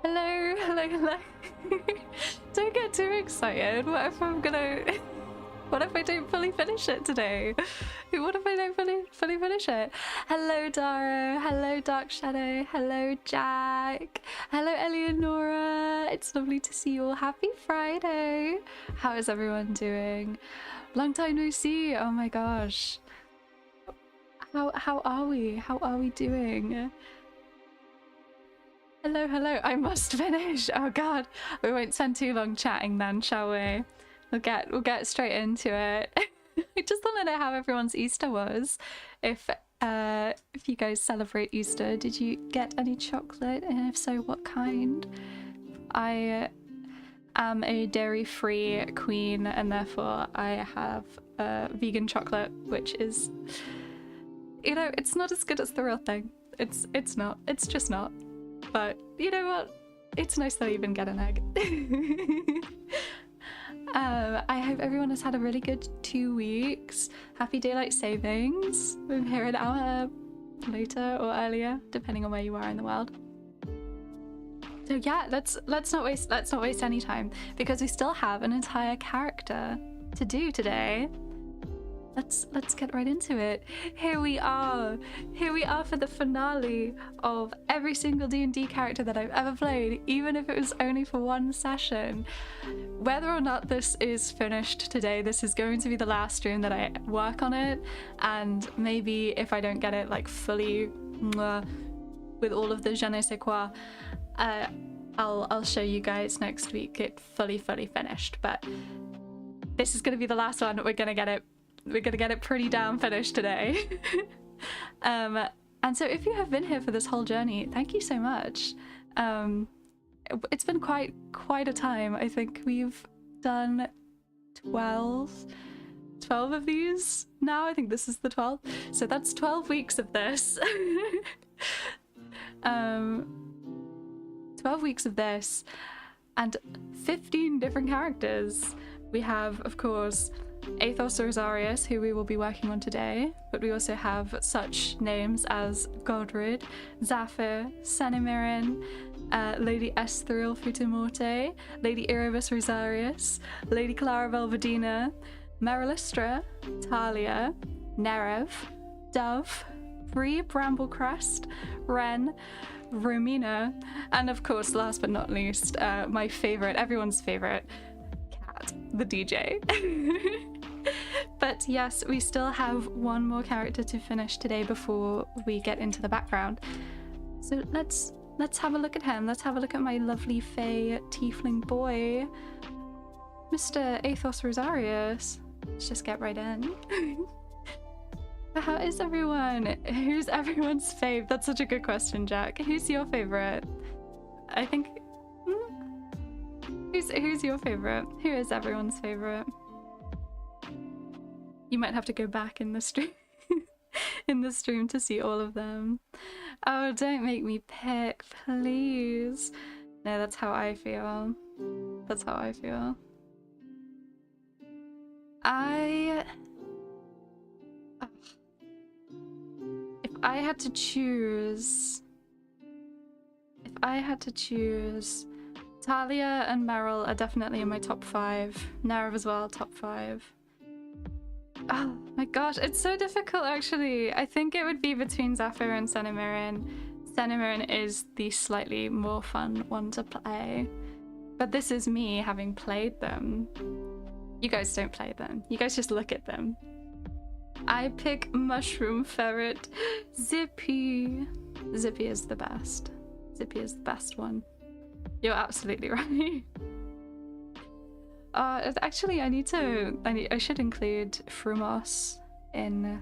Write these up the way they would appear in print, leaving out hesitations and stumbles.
Hello, hello, hello. Don't get too excited. What if I'm gonna... What if I don't fully finish it today? What if I don't fully finish it? Hello, Dara. Hello, Dark Shadow. Hello, Jack. Hello, Eleonora. It's lovely to see you all. Happy Friday. How is everyone doing? Long time no see. Oh my gosh. How are we? How are we doing? Hello, hello. I must finish. Oh god. We won't spend too long chatting then, shall we? We'll get straight into it. I just want to know how everyone's Easter was. If you guys celebrate Easter, did you get any chocolate? And if so, what kind? I am a dairy-free queen, and therefore I have vegan chocolate, which is, you know, it's not as good as the real thing. It's not. It's just not. But you know what? It's nice that I even get an egg. I hope everyone has had a really good 2 weeks. Happy daylight savings. We're here an hour later or earlier, depending on where you are in the world. So yeah, let's not waste any time, because we still have an entire character to do today. Let's get right into it. Here we are for the finale of every single D&D character that I've ever played, even if it was only for one session. Whether or not this is finished today, this is going to be the last stream that I work on it, and maybe if I don't get it like fully with all of the je ne sais quoi, I'll show you guys next week it fully finished. But this is going to be the last one. We're gonna get it pretty damn finished today. And so if you have been here for this whole journey, thank you so much. It's been quite a time. I think we've done 12 of these now. I think this is the 12th. So that's 12 weeks of this. 12 weeks of this and 15 different characters. We have, of course, Athos Rosarius, who we will be working on today, but we also have such names as Godred, Zephyr, Senimirin, Lady Estheril Futamorte, Lady Erebus Rosarius, Lady Clara Belvedina, Marilistra, Talia, Nerev, Dove, Bree Bramblecrest, Ren, Romina, and of course, last but not least, my favorite, everyone's favorite, Cat, the DJ. But yes, we still have one more character to finish today before we get into the background. So let's have a look at him. Let's have a look at my lovely Fey tiefling boy, Mr. Athos Rosarius. Let's just get right in. How is everyone? Who's everyone's fave? That's such a good question, Jack. Who's your favorite? I think... Who's your favorite? Who is everyone's favorite? You might have to go back in the stream to see all of them. Oh, don't make me pick, please. No, that's how I feel. That's how I feel. If I had to choose, Talia and Meryl are definitely in my top 5. Nerev as well, top 5. Oh my gosh, it's so difficult actually. I think it would be between Zephyr and Senimirin. Senimirin is the slightly more fun one to play. But this is me having played them. You guys don't play them. You guys just look at them. I pick Mushroom Ferret. Zippy. Zippy is the best. Zippy is the best one. You're absolutely right. Actually, I should include Frumos in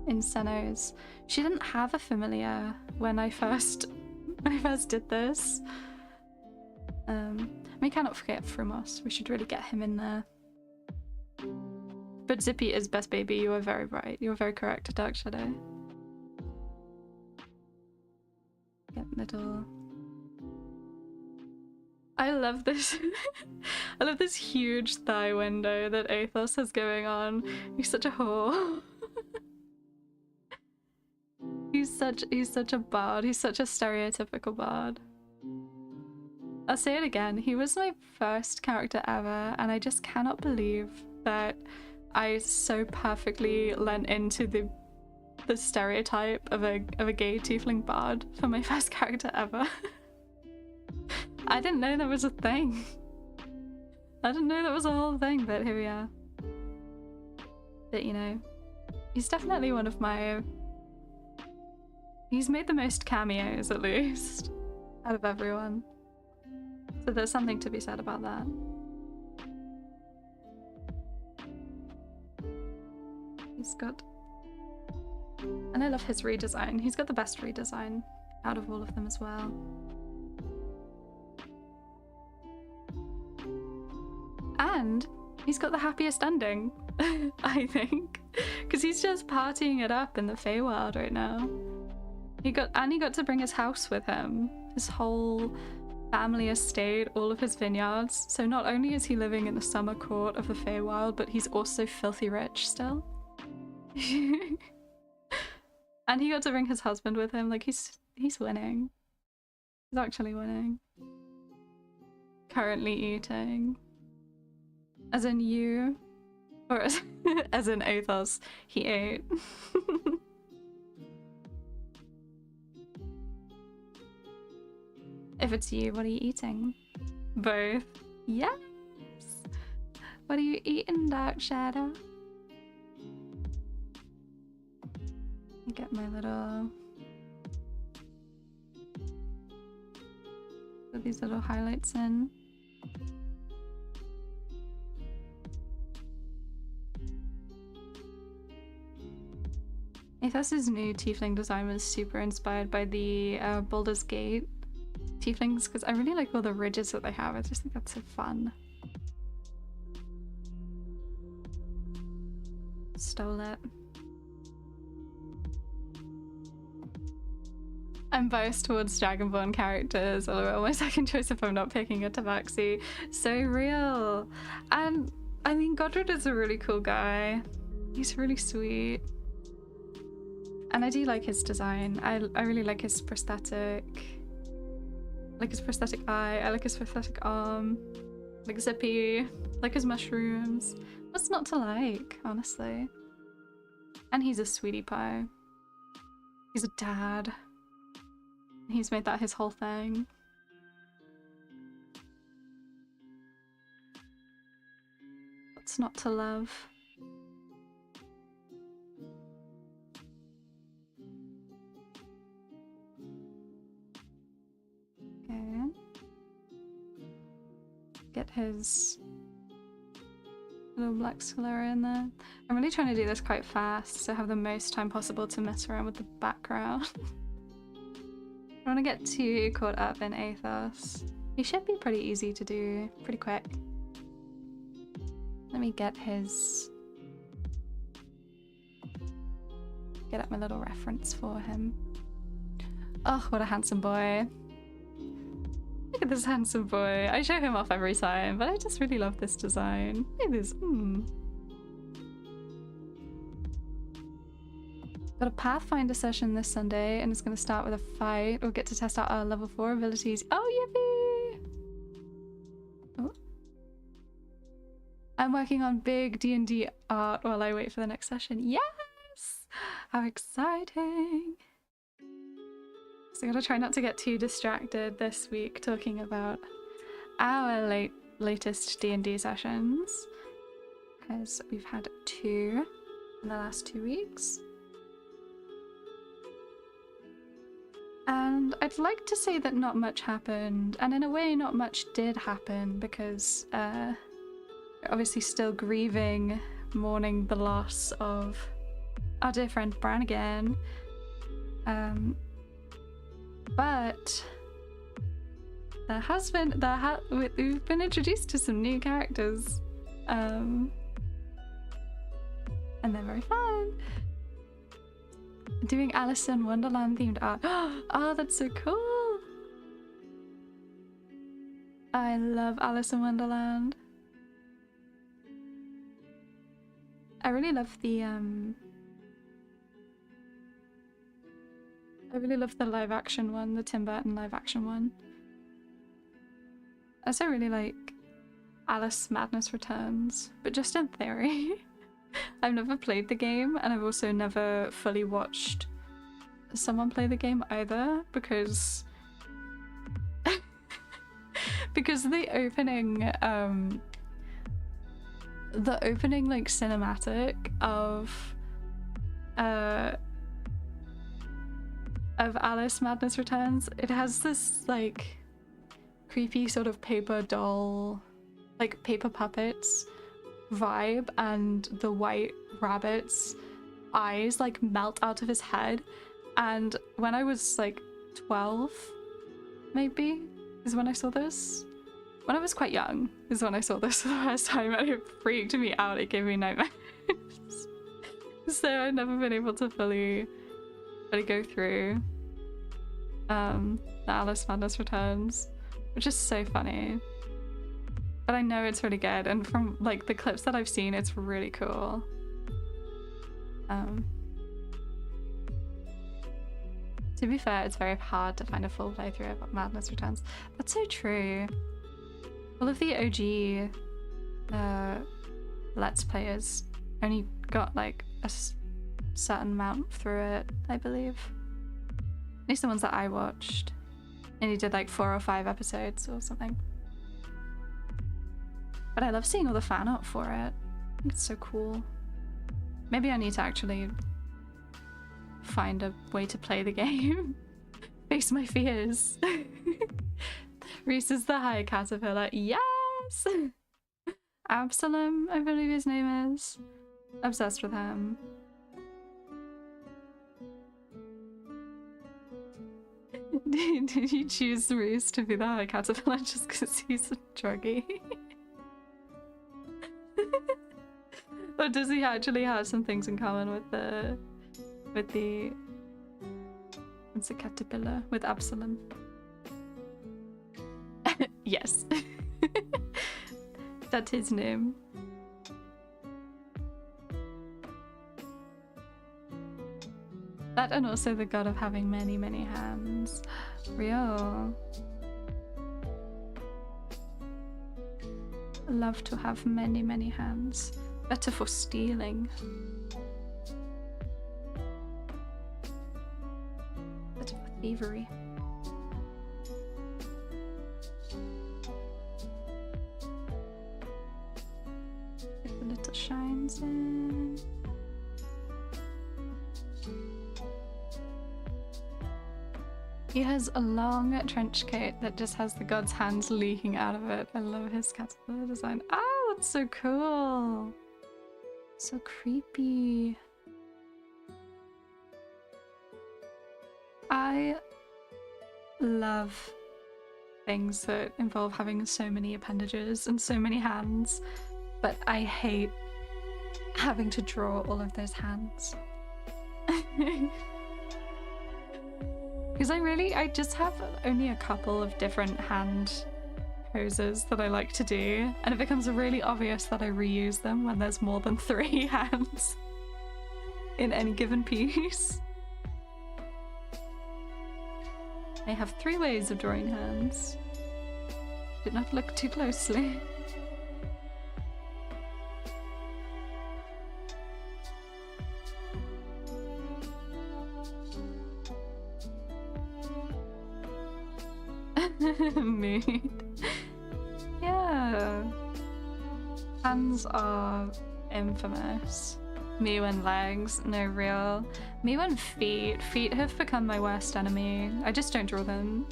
Senos. She didn't have a familiar when I first did this. We cannot forget Frumos. We should really get him in there. But Zippy is best baby. You are very right. You are very correct, Dark Shadow. Get little. I love this. I love this huge thigh window that Athos has going on. He's such a whore. He's such a bard. He's such a stereotypical bard. I'll say it again. He was my first character ever, and I just cannot believe that I so perfectly lent into the stereotype of a gay tiefling bard for my first character ever. I didn't know that was a thing. I didn't know that was a whole thing, but here we are. But you know, he's definitely one of my... He's made the most cameos, at least, out of everyone. So there's something to be said about that. He's got... And I love his redesign. He's got the best redesign out of all of them as well. And he's got the happiest ending, I think. Because he's just partying it up in the Feywild right now. He got to bring his house with him. His whole family estate, all of his vineyards. So not only is he living in the summer court of the Feywild, but he's also filthy rich still. And he got to bring his husband with him. Like, he's winning. He's actually winning. Currently eating. As in you. Or as in Athos, he ate. If it's you, what are you eating? Both. Yes! What are you eating, Dark Shadow? Get my little... Put these little highlights in. Athos's new tiefling design was super inspired by the Baldur's Gate tieflings, because I really like all the ridges that they have. I just think that's so fun. Stole it. I'm biased towards Dragonborn characters, although my second choice if I'm not picking a Tabaxi. So real. And I mean, Godred is a really cool guy. He's really sweet. And I do like his design. I really like his prosthetic. I like his prosthetic eye. I like his prosthetic arm. I like Zippy. I like his mushrooms. What's not to like, honestly? And he's a sweetie pie. He's a dad. He's made that his whole thing. What's not to love? Okay. Get his little black Sclera in there. I'm really trying to do this quite fast so I have the most time possible to mess around with the background. I don't want to get too caught up in Athos. He should be pretty easy to do, pretty quick. Let me get his... Get up my little reference for him. Oh, what a handsome boy. Look at this handsome boy. I show him off every time, but I just really love this design. Look at this. Got a Pathfinder session this Sunday, and it's going to start with a fight. We'll get to test out our level 4 abilities. Oh, yippee! Oh. I'm working on big D&D art while I wait for the next session. Yes! How exciting! So I gotta try not to get too distracted this week talking about our latest D&D sessions, because we've had 2 in the last 2 weeks. And I'd like to say that not much happened, and in a way not much did happen, because we're obviously still grieving, mourning the loss of our dear friend Brannigan. But there has been, we've been introduced to some new characters, and they're very fun. Doing Alice in Wonderland themed art. Oh, that's so cool! I love Alice in Wonderland. I really love the I really love the live action one, the Tim Burton live action one. I also really like Alice Madness Returns, but just in theory. I've never played the game, and I've also never fully watched someone play the game either, because because the opening like cinematic of Alice Madness Returns, it has this like creepy sort of paper doll, like paper puppets vibe, and the white rabbit's eyes like melt out of his head. And when I was like 12, maybe, is when I saw this. When I was quite young is when I saw this for the first time, and it freaked me out. It gave me nightmares. So I've never been able to fully go through the Alice Madness Returns, which is so funny. But I know it's really good, and from like the clips that I've seen, it's really cool. To be fair, it's very hard to find a full playthrough of Madness Returns. That's so true. All of the OG Let's Players only got like a certain amount through it, I believe. At least the ones that I watched. And he did like 4 or 5 episodes or something. But I love seeing all the fan art for it. I think it's so cool. Maybe I need to actually find a way to play the game. Face my fears. Reese is the high caterpillar. Yes! Absalom, I believe his name is. Obsessed with him. Did you choose Reese to be the high caterpillar just because he's a druggie? Or does he actually have some things in common with the what's a caterpillar, with Absalom? Yes. That's his name. That, and also the god of having many, many hands. Real. Love to have many, many hands. Better for stealing. Better for thievery. Get the little shines in. He has a long trench coat that just has the god's hands leaking out of it. I love his caterpillar design. Oh, that's so cool. So creepy. I love things that involve having so many appendages and so many hands, but I hate having to draw all of those hands. Because I just have only a couple of different hand poses that I like to do, and it becomes really obvious that I reuse them when there's more than 3 hands in any given piece. I have 3 ways of drawing hands. Did not look too closely. Mood. Yeah. Hands are infamous. Me when legs, no real. Me when feet. Feet have become my worst enemy. I just don't draw them.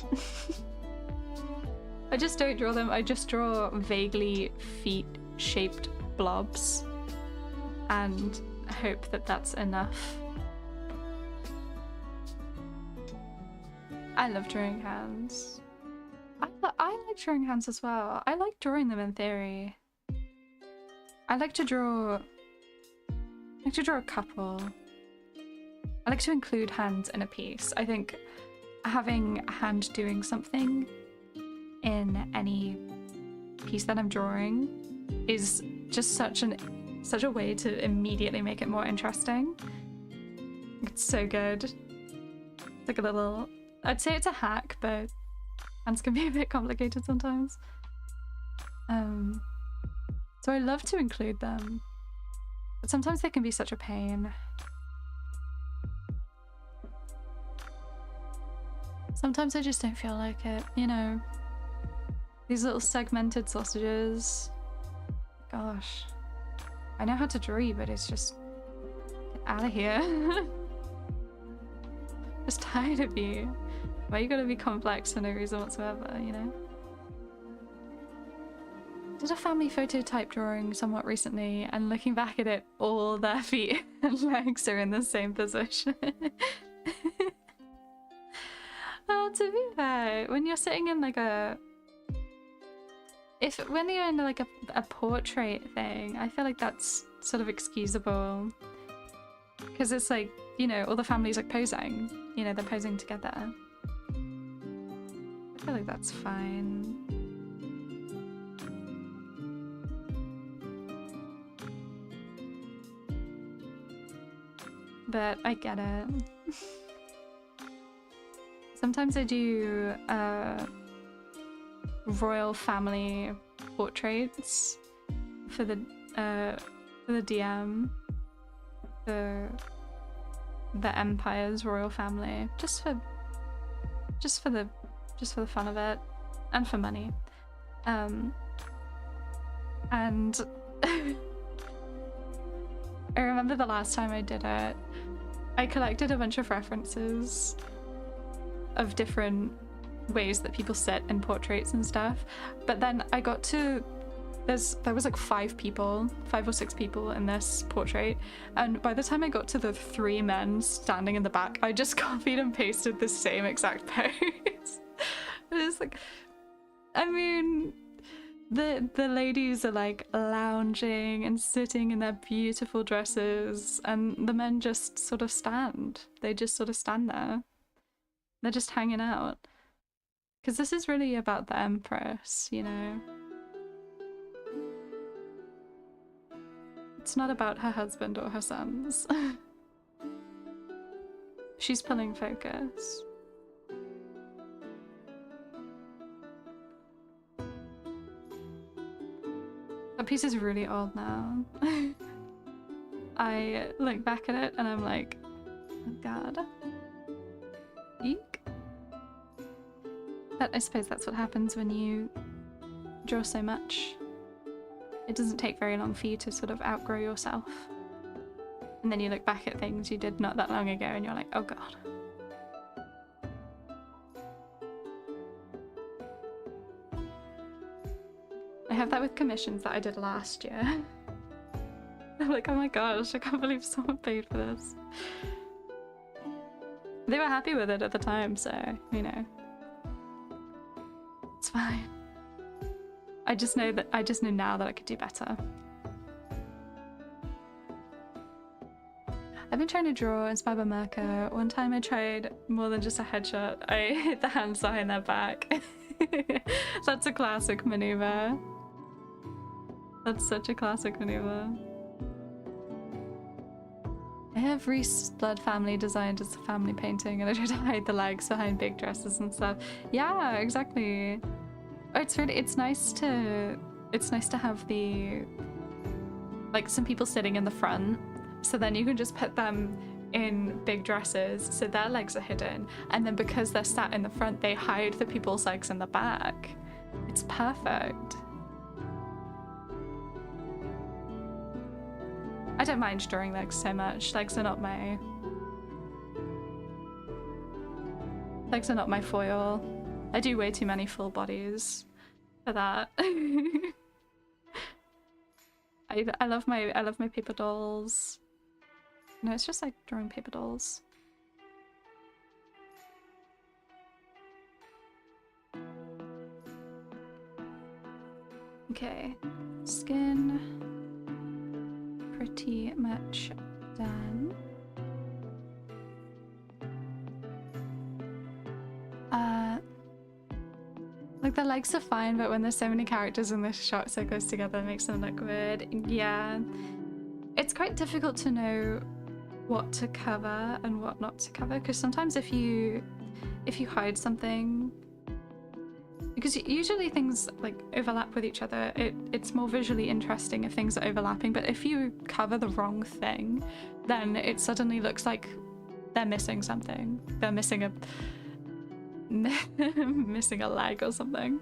I just don't draw them. I just draw vaguely feet-shaped blobs and hope that that's enough. I love drawing hands. I like drawing hands as well. I like drawing them in theory. I like to draw a couple. I like to include hands in a piece. I think having a hand doing something in any piece that I'm drawing is just such a way to immediately make it more interesting. It's so good. It's like a little, I'd say it's a hack, but hands can be a bit complicated sometimes. So I love to include them, but sometimes they can be such a pain. Sometimes I just don't feel like it, you know. These little segmented sausages. Gosh. I know how to draw, but it's just... Get out of here. Just tired of you. Why you gotta be complex for no reason whatsoever, you know? Did a family photo type drawing somewhat recently, and looking back at it, all their feet and legs are in the same position. Well, to be fair, when you're sitting in like a... When you're in like a portrait thing, I feel like that's sort of excusable. Because it's like, you know, all the family's like posing. You know, they're posing together. I feel like that's fine. But I get it. Sometimes I do royal family portraits for the DM, the Empire's royal family, just for the fun of it, and for money. And I remember the last time I did it, I collected a bunch of references of different ways that people sit in portraits and stuff, but then I got to there was like 5 or 6 people in this portrait, and by the time I got to the 3 men standing in the back, I just copied and pasted the same exact pose. It's like, I mean, the ladies are like lounging and sitting in their beautiful dresses, and the men just sort of stand. They just sort of stand there. They're just hanging out. Because this is really about the Empress, you know? It's not about her husband or her sons. She's pulling focus. That piece is really old now. I look back at it and I'm like, oh god. Eek. But I suppose that's what happens when you draw so much. It doesn't take very long for you to sort of outgrow yourself. And then you look back at things you did not that long ago and you're like, oh god. I have that with commissions that I did last year. I'm like, oh my gosh, I can't believe someone paid for this. They were happy with it at the time, so, you know. It's fine. I just know now that I could do better. I've been trying to draw inspired by Mirka. One time I tried more than just a headshot. I hit the hands behind their back. That's a classic maneuver. That's such a classic maneuver. Every blood family designed as a family painting, and I tried to hide the legs behind big dresses and stuff. Yeah, exactly. It's nice to have the, like, some people sitting in the front, so then you can just put them in big dresses so their legs are hidden, and then because they're sat in the front they hide the people's legs in the back. It's perfect. I don't mind drawing legs so much. Legs are not my foil. I do way too many full bodies for that. I love my paper dolls. No, it's just like drawing paper dolls. Okay, skin pretty much done. Like the legs are fine, but when there's so many characters in this shot so close together, it makes them look weird. Yeah, it's quite difficult to know what to cover and what not to cover, because sometimes if you hide something, because usually things like overlap with each other. It's more visually interesting if things are overlapping, but if you cover the wrong thing, then it suddenly looks like they're missing something. They're missing a missing a leg or something.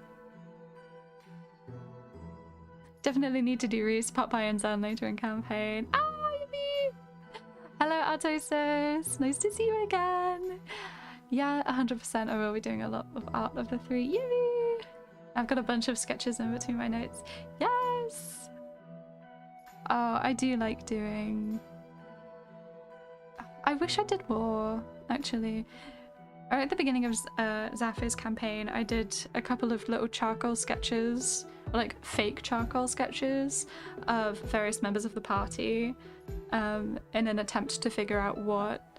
Definitely need to do Reese, Popeye, and Zen later in campaign. Ah, Yumi! Hello, Artosis! Nice to see you again! Yeah, 100% I will be doing a lot of Art of the Three. Yumi! I've got a bunch of sketches in between my notes. Yes! Oh, I do like doing... I wish I did more, actually. Right at the beginning of Zaphyr's campaign, I did a couple of little charcoal sketches, or like fake charcoal sketches of various members of the party in an attempt to figure out what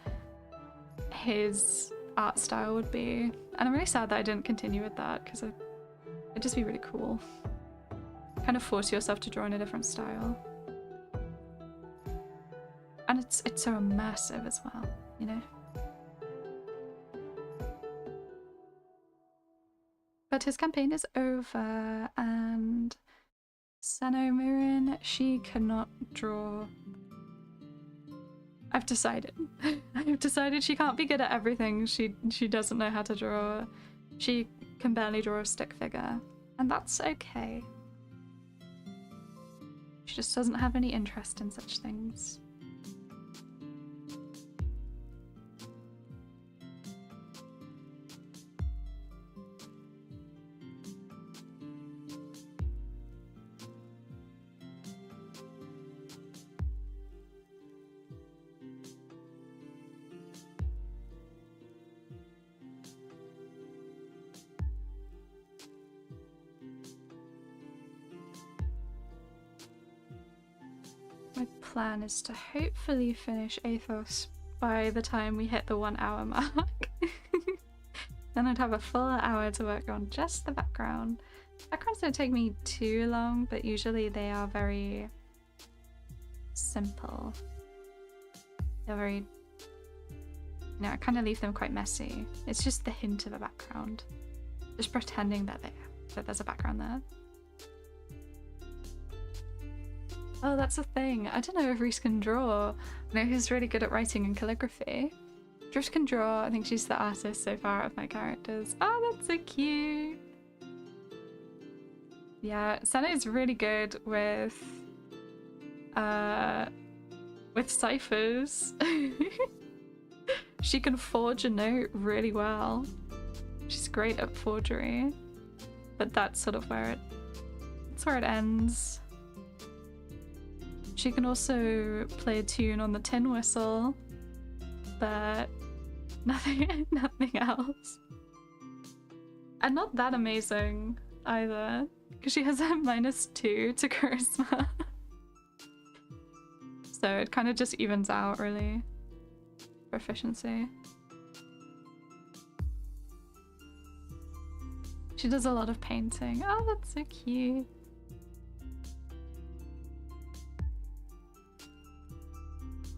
his art style would be. And I'm really sad that I didn't continue with that because it'd just be really cool. Kind of force yourself to draw in a different style. And it's so immersive as well, you know? But his campaign is over, and Sano Murin, she cannot draw. I've decided. I've decided she can't be good at everything. She doesn't know how to draw. She can barely draw a stick figure, and that's okay. She just doesn't have any interest in such things. My plan is to hopefully finish Athos by the time we hit the 1 hour mark. Then I'd have a full hour to work on just the background. Backgrounds don't take me too long, but usually they are very simple. They're very, you know, I kind of leave them quite messy. It's just the hint of a background. Just pretending that there's a background there. Oh, that's a thing. I don't know if Reese can draw. I know who's really good at writing and calligraphy. Drift can draw. I think she's the artist so far of my characters. Oh, that's so cute. Yeah, Senna's really good with ciphers. She can forge a note really well. She's great at forgery. But that's sort of where it ends. She can also play a tune on the tin whistle, but nothing else. And not that amazing either, because she has a -2 to charisma. So it kind of just evens out, really, for efficiency. She does a lot of painting. Oh, that's so cute.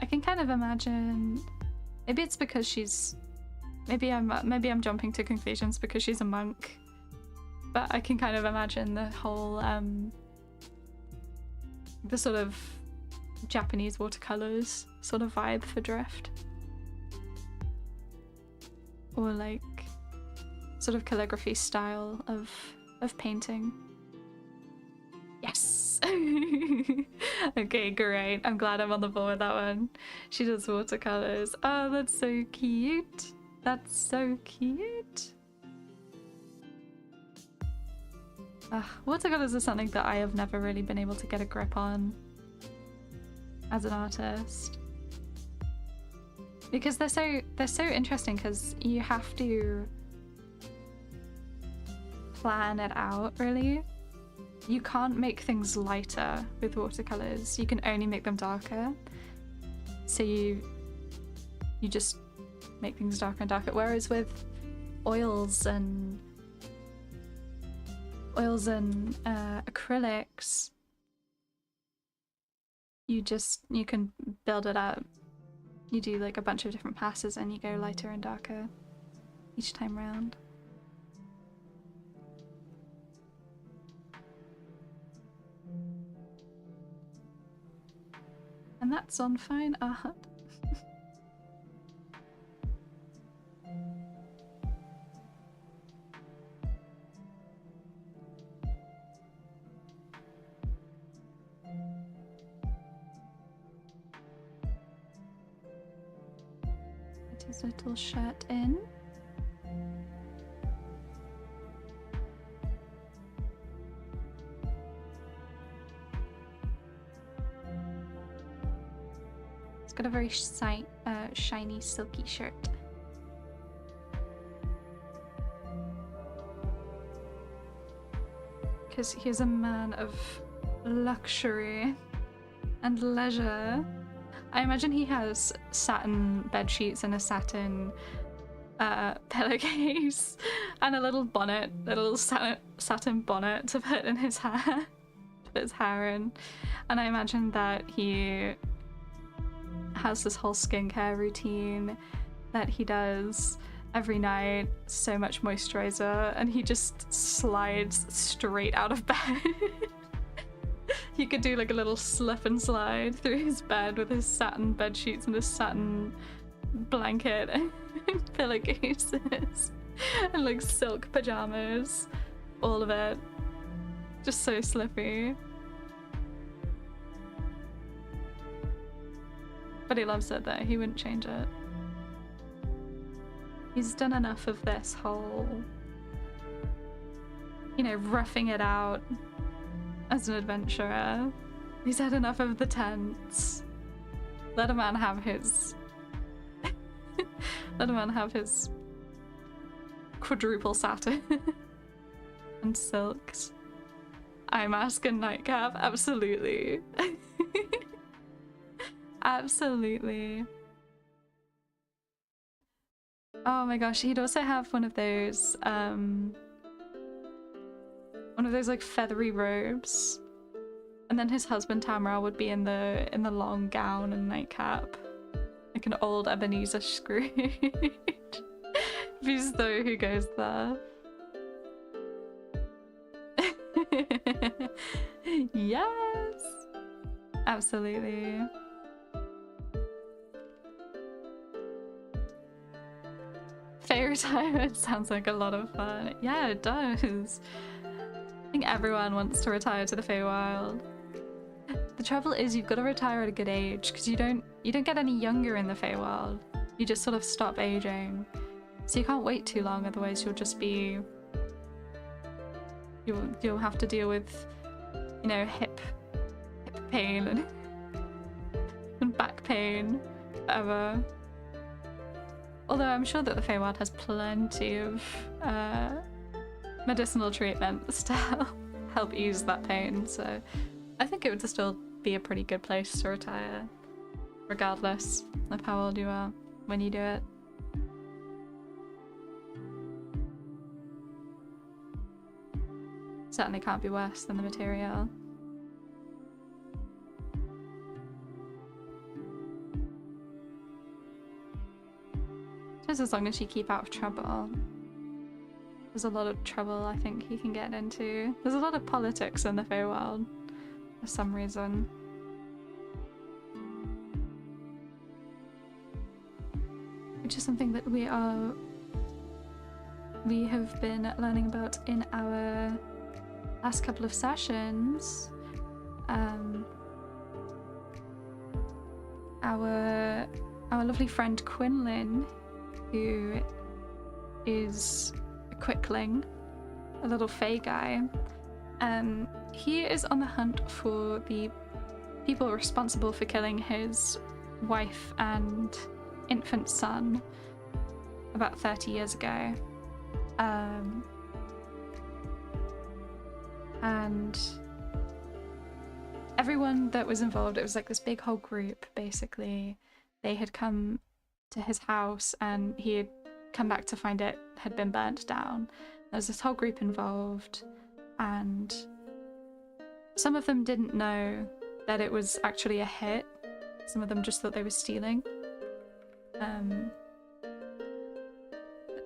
I can kind of imagine, maybe it's because she's, maybe I'm jumping to conclusions because she's a monk, but I can kind of imagine the whole the sort of Japanese watercolors sort of vibe for Drift, or like sort of calligraphy style of painting. Yes. Okay, great. I'm glad I'm on the ball with that one. She does watercolors. Oh, that's so cute. That's so cute. Watercolors are something that I have never really been able to get a grip on as an artist, because they're so interesting, because you have to plan it out, really. You can't make things lighter with watercolors. You can only make them darker. So you just make things darker and darker. Whereas with oils and acrylics, you can build it up. You do like a bunch of different passes and you go lighter and darker each time round. And that's on fine art. Put his little shirt in. It's got a very shiny, silky shirt. Because he's a man of luxury and leisure. I imagine he has satin bed sheets and a satin pillowcase and a little bonnet, a little satin bonnet to put in his hair, to put his hair in. And I imagine that he has this whole skincare routine that he does every night, so much moisturizer, and he just slides straight out of bed. He could do like a little slip and slide through his bed with his satin bed sheets and his satin blanket and pillowcases and like silk pajamas, all of it. Just so slippy. But he loves it though, he wouldn't change it. He's done enough of this whole, you know, roughing it out as an adventurer. He's had enough of the tents. Let a man have his let a man have his quadruple satin and silks. Eye mask and nightcap, absolutely. Absolutely. Oh my gosh, he'd also have one of those like feathery robes, and then his husband Tamra would be in the long gown and nightcap, like an old Ebenezer Scrooge. If he's though who goes there. Yes, absolutely. Fae retirement sounds like a lot of fun. Yeah, it does. I think everyone wants to retire to the Feywild. The trouble is you've got to retire at a good age, because you don't get any younger in the Feywild. You just sort of stop aging. So you can't wait too long, otherwise you'll just be... You'll have to deal with, you know, hip pain and back pain forever. Although I'm sure that the Feywild has plenty of medicinal treatments to help ease that pain, so I think it would still be a pretty good place to retire, regardless of how old you are when you do it. Certainly can't be worse than the material. Just as long as you keep out of trouble. There's a lot of trouble I think you can get into. There's a lot of politics in the Feywild for some reason. Which is something that we have been learning about in our last couple of sessions. Our lovely friend Quinlan, who is a quickling, a little Fae guy, he is on the hunt for the people responsible for killing his wife and infant son about 30 years ago. And everyone that was involved, it was like this big whole group basically. They had come to his house and he had come back to find it had been burnt down. There was this whole group involved, and some of them didn't know that it was actually a hit. Some of them just thought they were stealing. But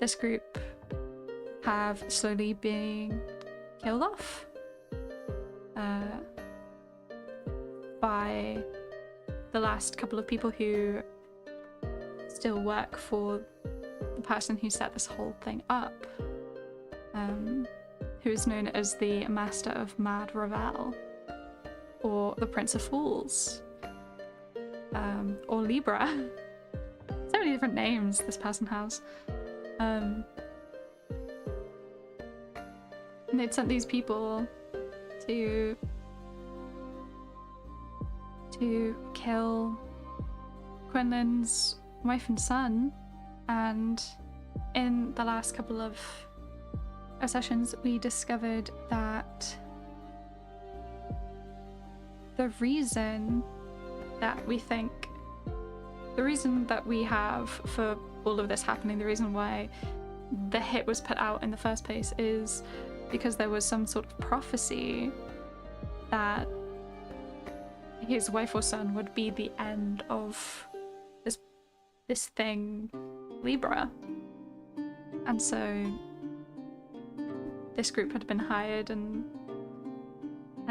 this group have slowly been killed off by the last couple of people who still work for the person who set this whole thing up, who is known as the Master of Mad Ravel, or the Prince of Fools, or Libra. So many different names this person has. And they'd sent these people to kill Quinlan's wife and son, and in the last couple of sessions we discovered that the reason that we have for all of this happening, the reason why the hit was put out in the first place, is because there was some sort of prophecy that his wife or son would be the end of this thing, Libra. And so this group had been hired, and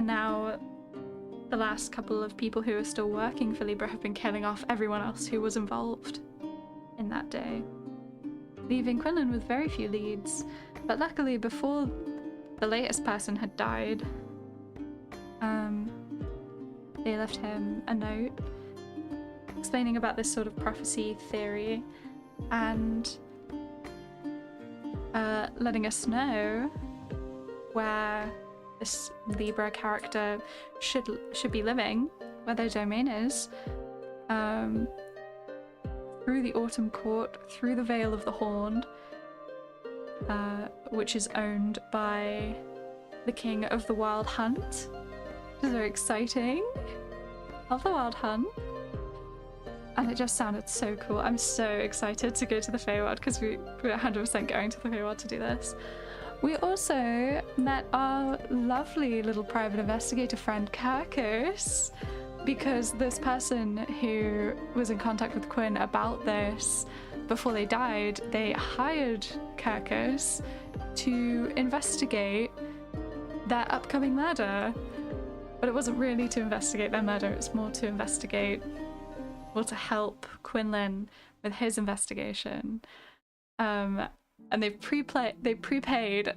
now the last couple of people who are still working for Libra have been killing off everyone else who was involved in that day, leaving Quinlan with very few leads. But luckily, before the latest person had died, they left him a note explaining about this sort of prophecy theory and letting us know where this Libra character should be living, where their domain is, through the Autumn Court, through the Vale of the Horned, which is owned by the King of the Wild Hunt, which is very exciting. Love the Wild Hunt. And it just sounded so cool. I'm so excited to go to the Feywild, because we're 100% going to the Feywild to do this. We also met our lovely little private investigator friend Kirkus, because this person who was in contact with Quinn about this before they died, they hired Kirkus to investigate their upcoming murder. But it wasn't really to investigate their murder, it was more to investigate, or to help Quinlan with his investigation. And they prepaid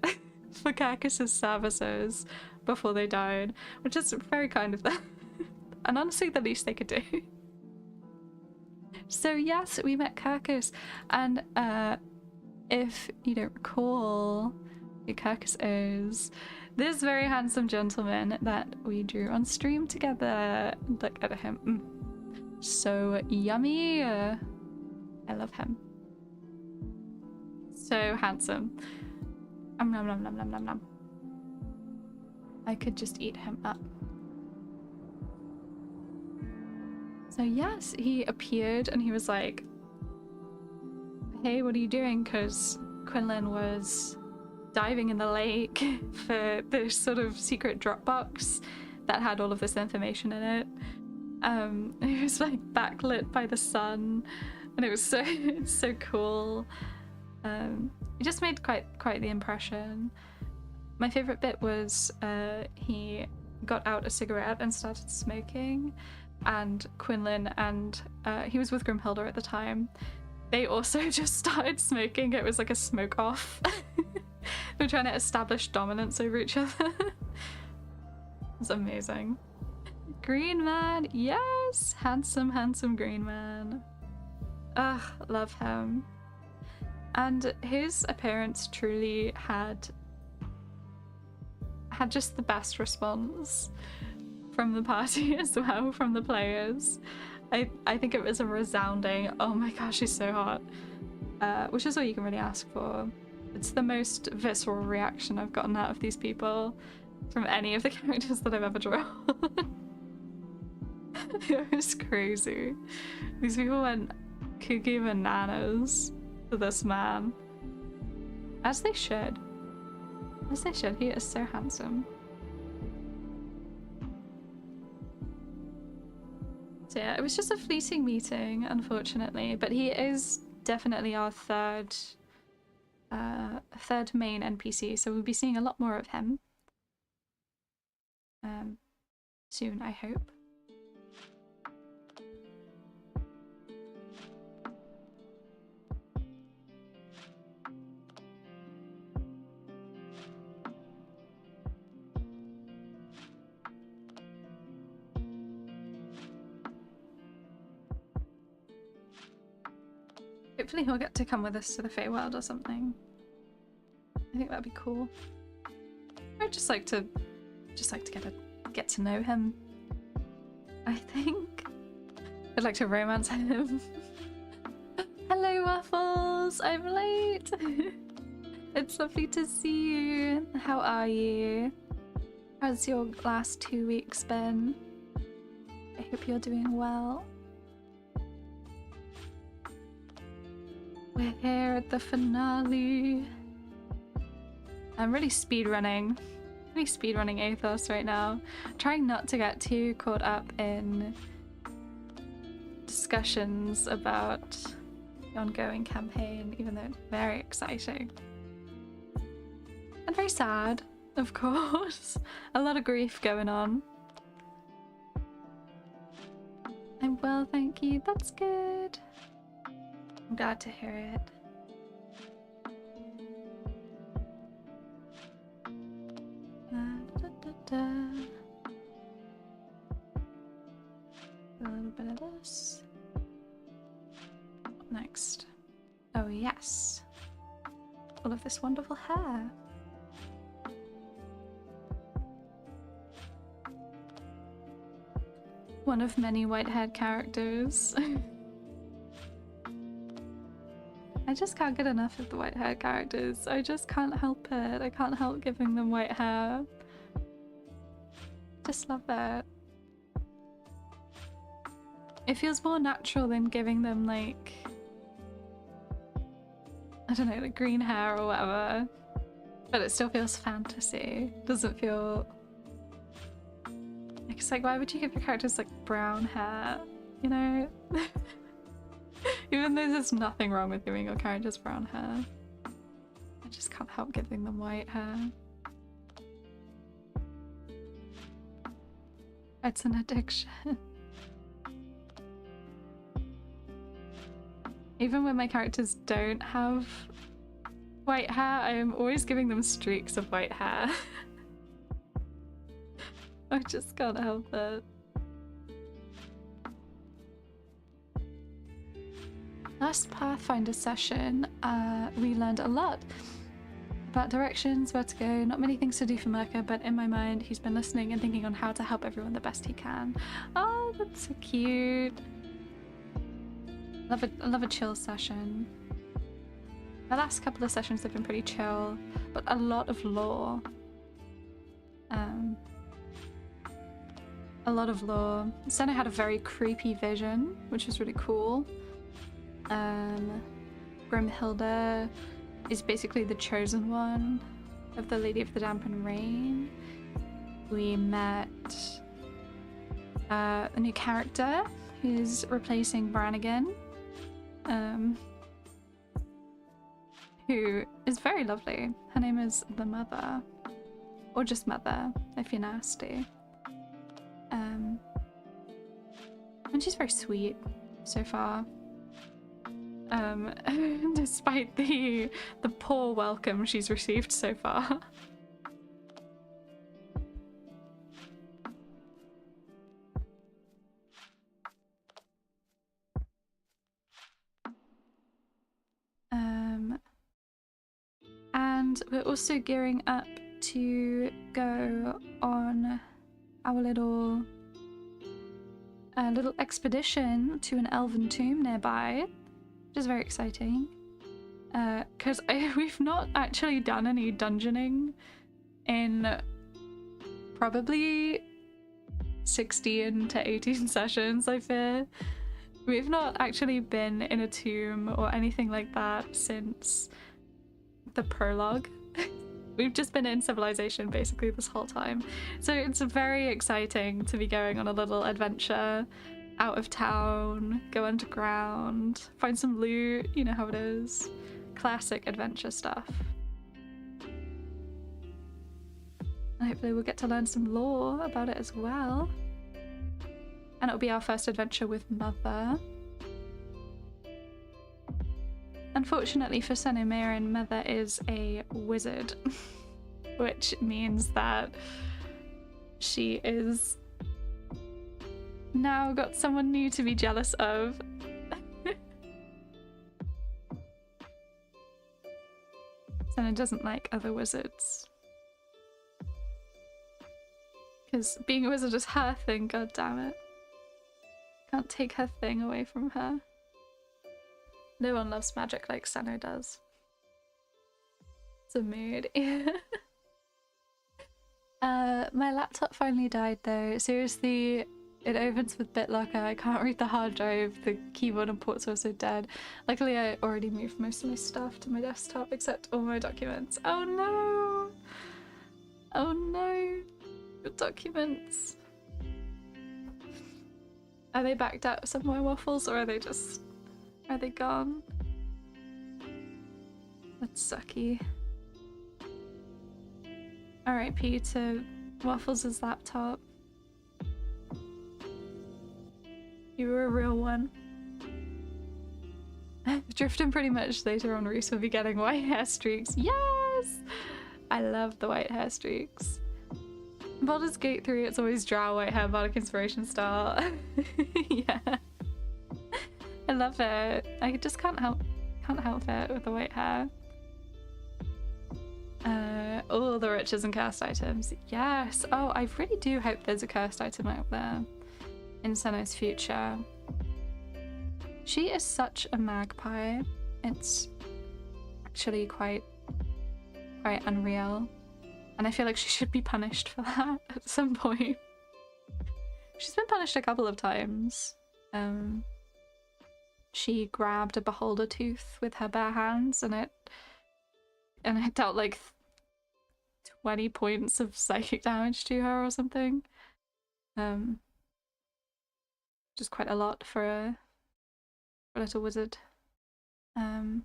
for Kirkus's services before they died, which is very kind of them. And honestly, the least they could do. So yes, we met Kirkus, and if you don't recall who Kirkus is, this very handsome gentleman that we drew on stream together. Look at him. So yummy. I love him. So handsome. Nom nom nom nom nom nom. I could just eat him up. So yes, he appeared and he was like, hey, what are you doing? Because Quinlan was diving in the lake for this sort of secret Dropbox that had all of this information in it. It was like backlit by the sun, and it was so cool. It just made quite the impression. My favorite bit was he got out a cigarette and started smoking, and Quinlan and he was with Grimhilda at the time. They also just started smoking. It was like a smoke off. They were trying to establish dominance over each other. It's amazing. Green Man, yes! Handsome Green Man. Ugh, love him. And his appearance truly had just the best response from the party as well, from the players. I think it was a resounding, oh my gosh, he's so hot. Which is all you can really ask for. It's the most visceral reaction I've gotten out of these people from any of the characters that I've ever drawn. It was crazy. These people went cuckoo bananas for this man. As they should. As they should. He is so handsome. So yeah, it was just a fleeting meeting, unfortunately, but he is definitely our third main NPC, so we'll be seeing a lot more of him soon, I hope. Hopefully he'll get to come with us to the Feywild or something. I think that'd be cool. I'd just like to get to know him. I think I'd like to romance him. Hello, Waffles! I'm late! It's lovely to see you. How are you? How's your last 2 weeks been? I hope you're doing well. We're here at the finale. I'm really speedrunning Athos right now. Trying not to get too caught up in discussions about the ongoing campaign, even though it's very exciting. And very sad, of course. A lot of grief going on. I'm well, thank you. That's good. I'm glad to hear it. A little bit of this. What next? Oh yes. All of this wonderful hair. One of many white-haired characters. I just can't get enough of the white-haired characters. I just can't help it. I can't help giving them white hair. Just love it. It feels more natural than giving them like, I don't know, like green hair or whatever. But it still feels fantasy. Doesn't feel... It's like, why would you give your characters like brown hair? You know? Even though there's nothing wrong with giving your characters brown hair. I just can't help giving them white hair. It's an addiction. Even when my characters don't have white hair, I am always giving them streaks of white hair. I just can't help it. Last Pathfinder session, we learned a lot about directions, where to go, not many things to do for Mirka, but in my mind he's been listening and thinking on how to help everyone the best he can. Oh, that's so cute. I love a chill session. My last couple of sessions have been pretty chill, but a lot of lore. A lot of lore. Senna had a very creepy vision, which was really cool. Grimhilda is basically the chosen one of the Lady of the Damp and Rain. We met a new character who's replacing Brannigan, who is very lovely. Her name is the Mother, or just Mother if you're nasty. And she's very sweet so far. Despite the poor welcome she's received so far. And we're also gearing up to go on our little expedition to an elven tomb nearby, which is very exciting. Because we've not actually done any dungeoning in probably 16 to 18 sessions, I fear. We've not actually been in a tomb or anything like that since the prologue. We've just been in Civilization basically this whole time. So it's very exciting to be going on a little adventure out of town, go underground, find some loot, you know how it is. Classic adventure stuff. And hopefully we'll get to learn some lore about it as well. And it'll be our first adventure with Mother. Unfortunately for Senna-Meirin, Mother is a wizard, which means that she is now got someone new to be jealous of. Senna doesn't like other wizards. Because being a wizard is her thing, god damn it. Can't take her thing away from her. No one loves magic like Senna does. It's a mood. My laptop finally died though. Seriously, it opens with BitLocker. I can't read the hard drive. The keyboard and ports are also dead. Luckily, I already moved most of my stuff to my desktop except all my documents. Oh no! Oh no! The documents. Are they backed up somewhere, Waffles, or are they just... are they gone? That's sucky. R.I.P. to Waffles' laptop. You were a real one. Drifting pretty much later on, Reese will be getting white hair streaks. Yes! I love the white hair streaks. Baldur's Gate 3, it's always drow white hair, Bardic Inspiration style. Yeah. I love it. I just can't help it with the white hair. All the riches and cursed items. Yes. Oh, I really do hope there's a cursed item out there in Senna's future. She is such a magpie. It's actually quite unreal. And I feel like she should be punished for that at some point. She's been punished a couple of times. She grabbed a beholder tooth with her bare hands and it dealt like 20 points of psychic damage to her or something. Just quite a lot for a little wizard. But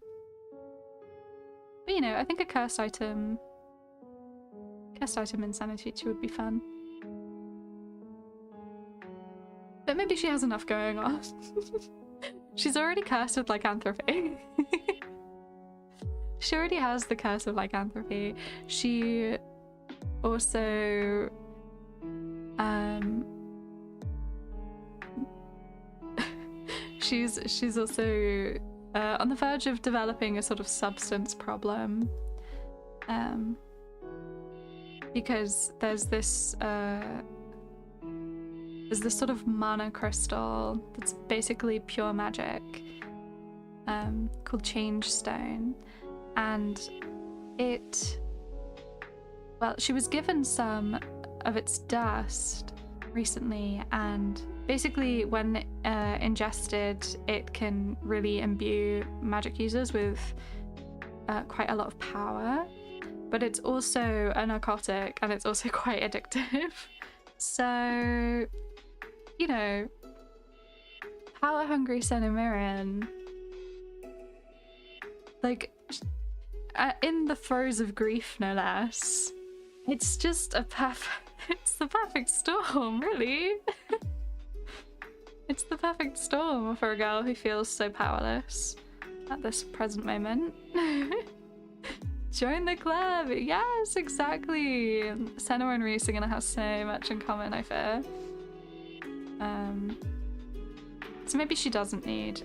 you know, I think a cursed item in Senna's future would be fun. But maybe she has enough going on. She's already cursed with lycanthropy. She already has the curse of lycanthropy. She also she's also on the verge of developing a sort of substance problem. Because there's this sort of mana crystal that's basically pure magic, called Change Stone, and she was given some of its dust recently, and basically when ingested, it can really imbue magic users with quite a lot of power. But it's also a narcotic and it's also quite addictive. So, you know, power hungry Senna Miriam, like, in the throes of grief, no less. It's just it's the perfect storm, really. It's the perfect storm for a girl who feels so powerless at this present moment. Join the club! Yes, exactly! Senna and Reese are gonna have so much in common, I fear. So maybe she doesn't need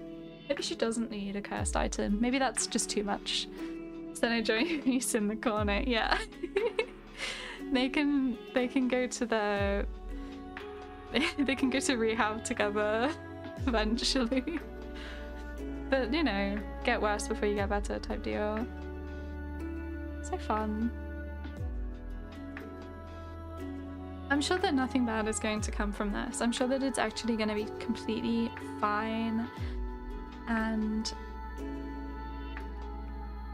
a cursed item. Maybe that's just too much. Senna join Reese in the corner, yeah. They can go to they can go to rehab together eventually. But you know, get worse before you get better type deal. So fun. I'm sure that nothing bad is going to come from this. I'm sure that it's actually going to be completely fine, and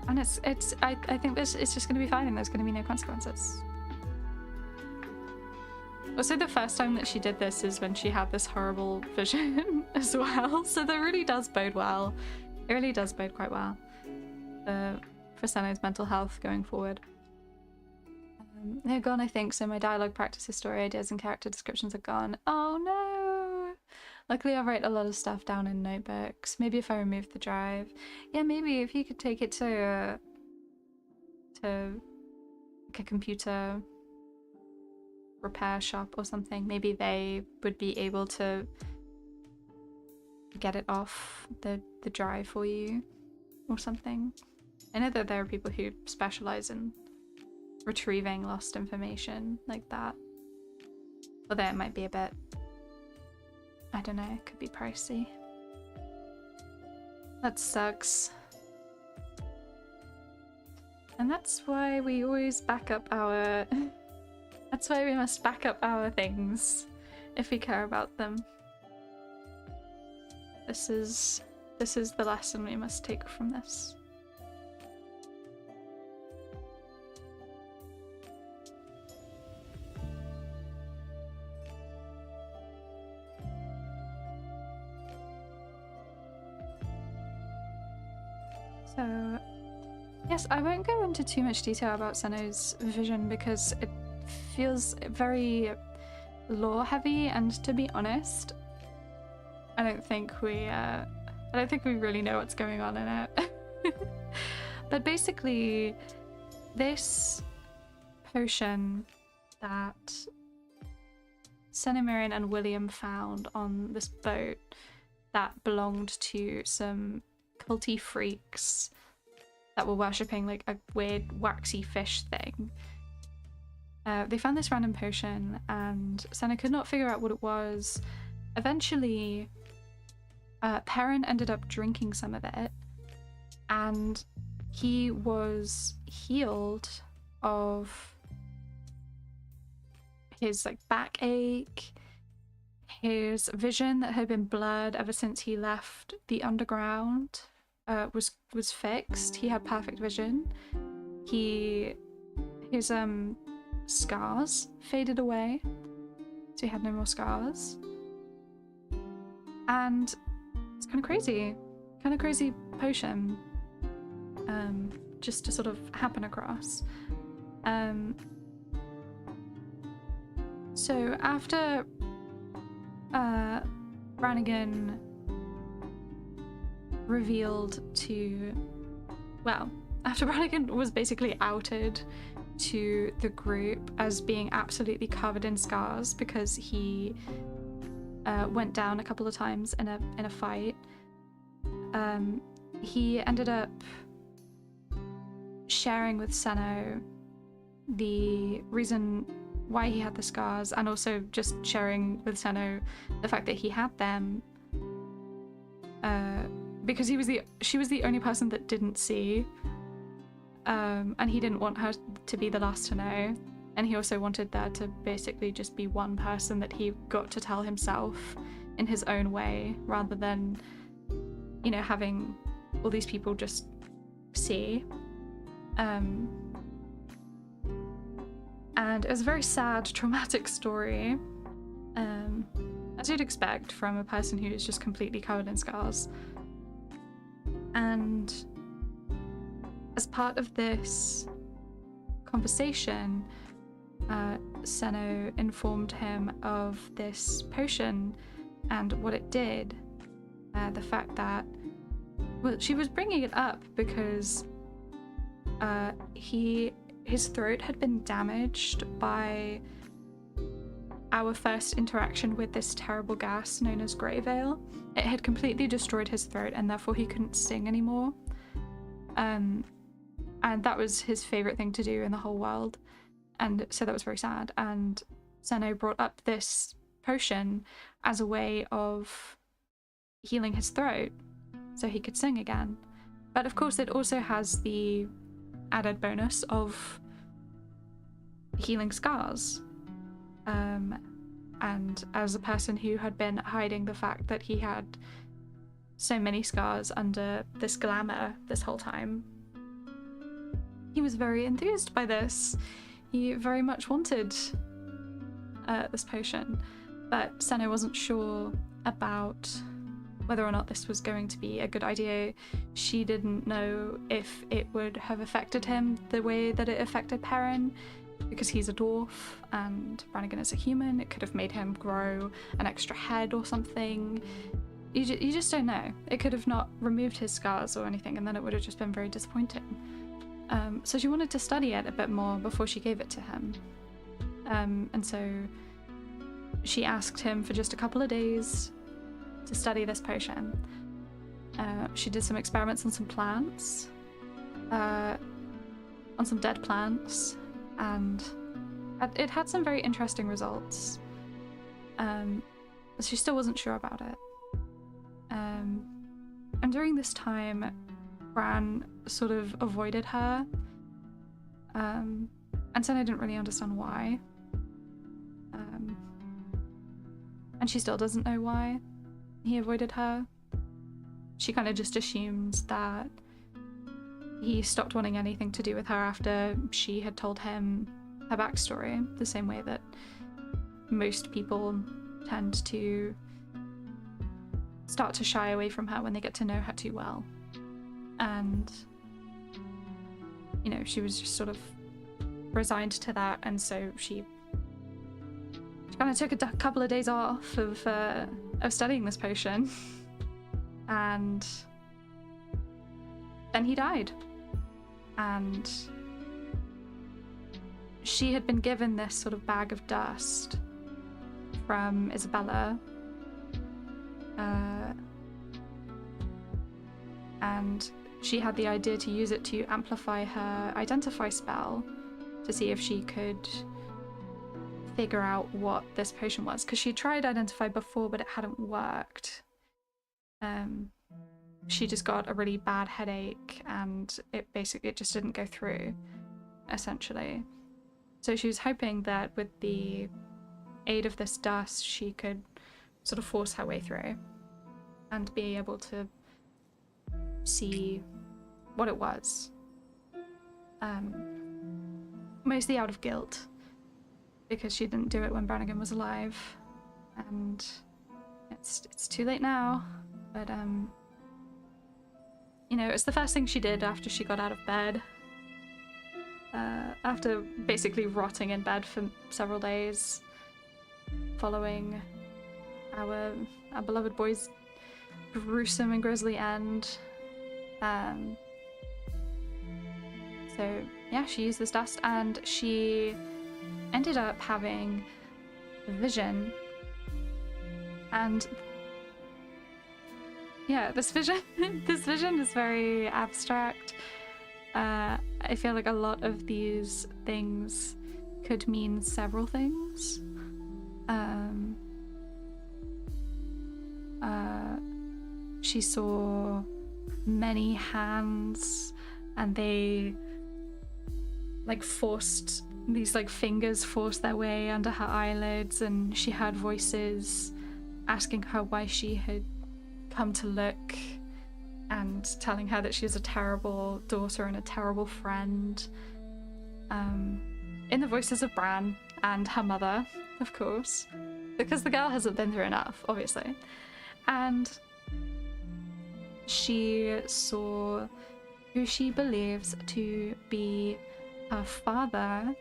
I think it's just going to be fine, and there's going to be no consequences. Also, the first time that she did this is when she had this horrible vision as well, so that really does bode well. It really does bode quite well for Senna's mental health going forward. They're gone, I think, so my dialogue practices, story ideas, and character descriptions are gone. Oh no! Luckily I write a lot of stuff down in notebooks. Maybe if I remove the drive. Yeah, maybe if you could take it to like a computer repair shop or something, maybe they would be able to get it off the drive for you or something. I know that there are people who specialize in retrieving lost information like that. Although it might be a bit, I don't know, it could be pricey. That sucks. And that's why we always back up our... That's why we must back up our things if we care about them. This is the lesson we must take from this. So, yes, I won't go into too much detail about Senno's vision because it feels very lore heavy, and to be honest, I don't think we really know what's going on in it. But basically, this potion that Senna, Mirian, and William found on this boat that belonged to some culty freaks that were worshipping like a weird waxy fish thing. They found this random potion and Senna could not figure out what it was. Eventually, Perrin ended up drinking some of it and he was healed of his like backache. His vision that had been blurred ever since he left the underground was fixed. He had perfect vision. His scars faded away, so he had no more scars. And it's kind of crazy potion just to sort of happen across. So after Brannigan revealed to, well, after Brannigan was basically outed to the group as being absolutely covered in scars because he went down a couple of times in a fight, he ended up sharing with Senno the reason why he had the scars, and also just sharing with Senno the fact that he had them because she was the only person that didn't see, and he didn't want her to be the last to know, and he also wanted there to basically just be one person that he got to tell himself in his own way, rather than, you know, having all these people just see. And it was a very sad, traumatic story, as you'd expect from a person who is just completely covered in scars. And as part of this conversation, Senno informed him of this potion and what it did. The fact that, well, she was bringing it up because his throat had been damaged by our first interaction with this terrible gas known as Greyveil. It had completely destroyed his throat and therefore he couldn't sing anymore. And that was his favorite thing to do in the whole world. And so that was very sad. And Senno brought up this potion as a way of healing his throat so he could sing again. But of course it also has the added bonus of healing scars. And as a person who had been hiding the fact that he had so many scars under this glamour this whole time, he was very enthused by this. He very much wanted this potion, but Senno wasn't sure about whether or not this was going to be a good idea. She didn't know if it would have affected him the way that it affected Perrin, because he's a dwarf and Brannigan is a human. It could have made him grow an extra head or something. You just don't know. It could have not removed his scars or anything, and then it would have just been very disappointing. So she wanted to study it a bit more before she gave it to him. And so she asked him for just a couple of days to study this potion. She did some experiments on some plants, on some dead plants, and it had some very interesting results. But she still wasn't sure about it. And during this time, Bran sort of avoided her, and Senna didn't really understand why. And she still doesn't know why he avoided her. She kind of just assumes that he stopped wanting anything to do with her after she had told him her backstory, the same way that most people tend to start to shy away from her when they get to know her too well. And, you know, she was just sort of resigned to that, and so she kind of took a couple of days off of studying this potion, and then he died. And she had been given this sort of bag of dust from Isabella, and she had the idea to use it to amplify her identify spell to see if she could figure out what this potion was, because she tried identify before but it hadn't worked. She just got a really bad headache and it just didn't go through, essentially. So she was hoping that with the aid of this dust she could sort of force her way through and be able to see what it was. Mostly out of guilt, because she didn't do it when Brannigan was alive, and it's too late now. But you know, it's the first thing she did after she got out of bed, after basically rotting in bed for several days following our beloved boy's gruesome and grisly end. So yeah, she used this dust and she ended up having a vision. And yeah, this vision is very abstract. I feel like a lot of these things could mean several things. She saw many hands, and they these fingers forced their way under her eyelids, and she heard voices asking her why she had come to look and telling her that she was a terrible daughter and a terrible friend. In the voices of Bran and her mother, of course, because the girl hasn't been through enough, obviously. And she saw who she believes to be her father,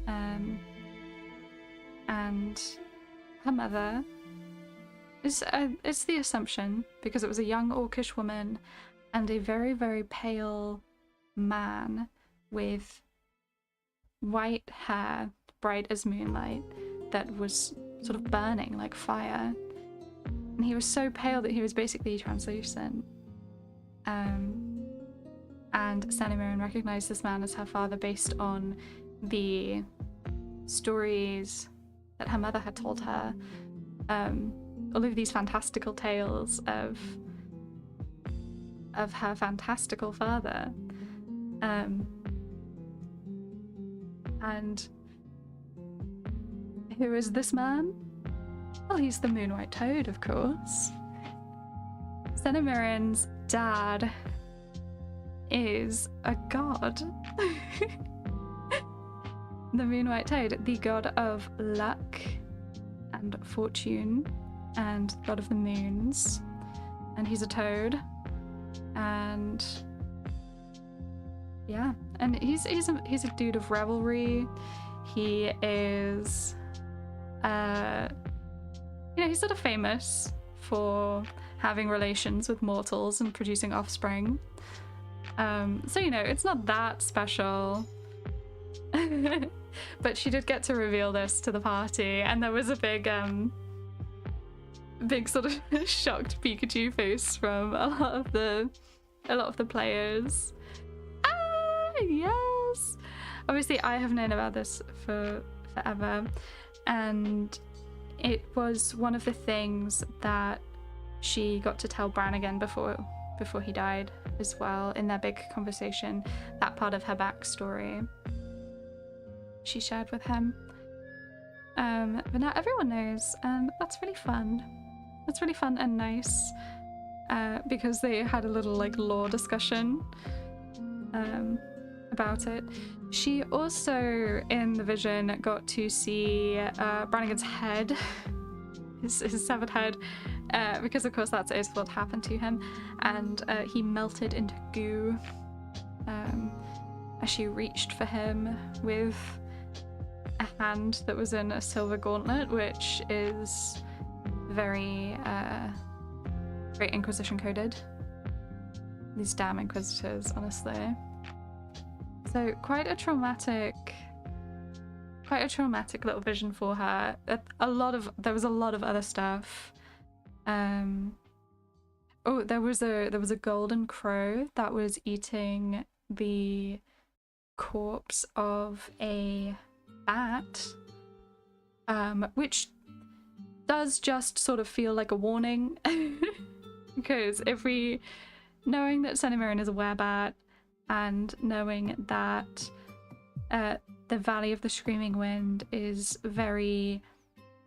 and her mother. It's the assumption, because it was a young orcish woman and a very, very pale man with white hair, bright as moonlight, that was sort of burning like fire. And he was so pale that he was basically translucent. And Senna Mirren recognized this man as her father based on the stories that her mother had told her. All of these fantastical tales of her fantastical father. And who is this man? Well, he's the Moonwhite Toad, of course. Senna Mirren's dad is a god. The Moonwhite Toad, the god of luck and fortune and god of the moons. And he's a toad. And yeah, and he's a dude of revelry. He is he's sort of famous for having relations with mortals and producing offspring. So it's not that special. But she did get to reveal this to the party, and there was a big sort of shocked Pikachu face from a lot of the players. Yes! Obviously, I have known about this for forever, and it was one of the things that she got to tell Brannigan before he died as well, in their big conversation. That part of her backstory she shared with him. But now everyone knows, and that's really fun. That's really fun and nice, because they had a little like lore discussion about it. She also, in the vision, got to see Brannigan's head, his severed head, because of course that's what happened to him, and he melted into goo as she reached for him with a hand that was in a silver gauntlet, which is very Inquisition coded. These damn Inquisitors, honestly. So quite a traumatic little vision for her. There was a lot of other stuff. Oh, there was a golden crow that was eating the corpse of a bat, which does just sort of feel like a warning. Because knowing that Senna Mirren is a werebat, and knowing that the Valley of the Screaming Wind is very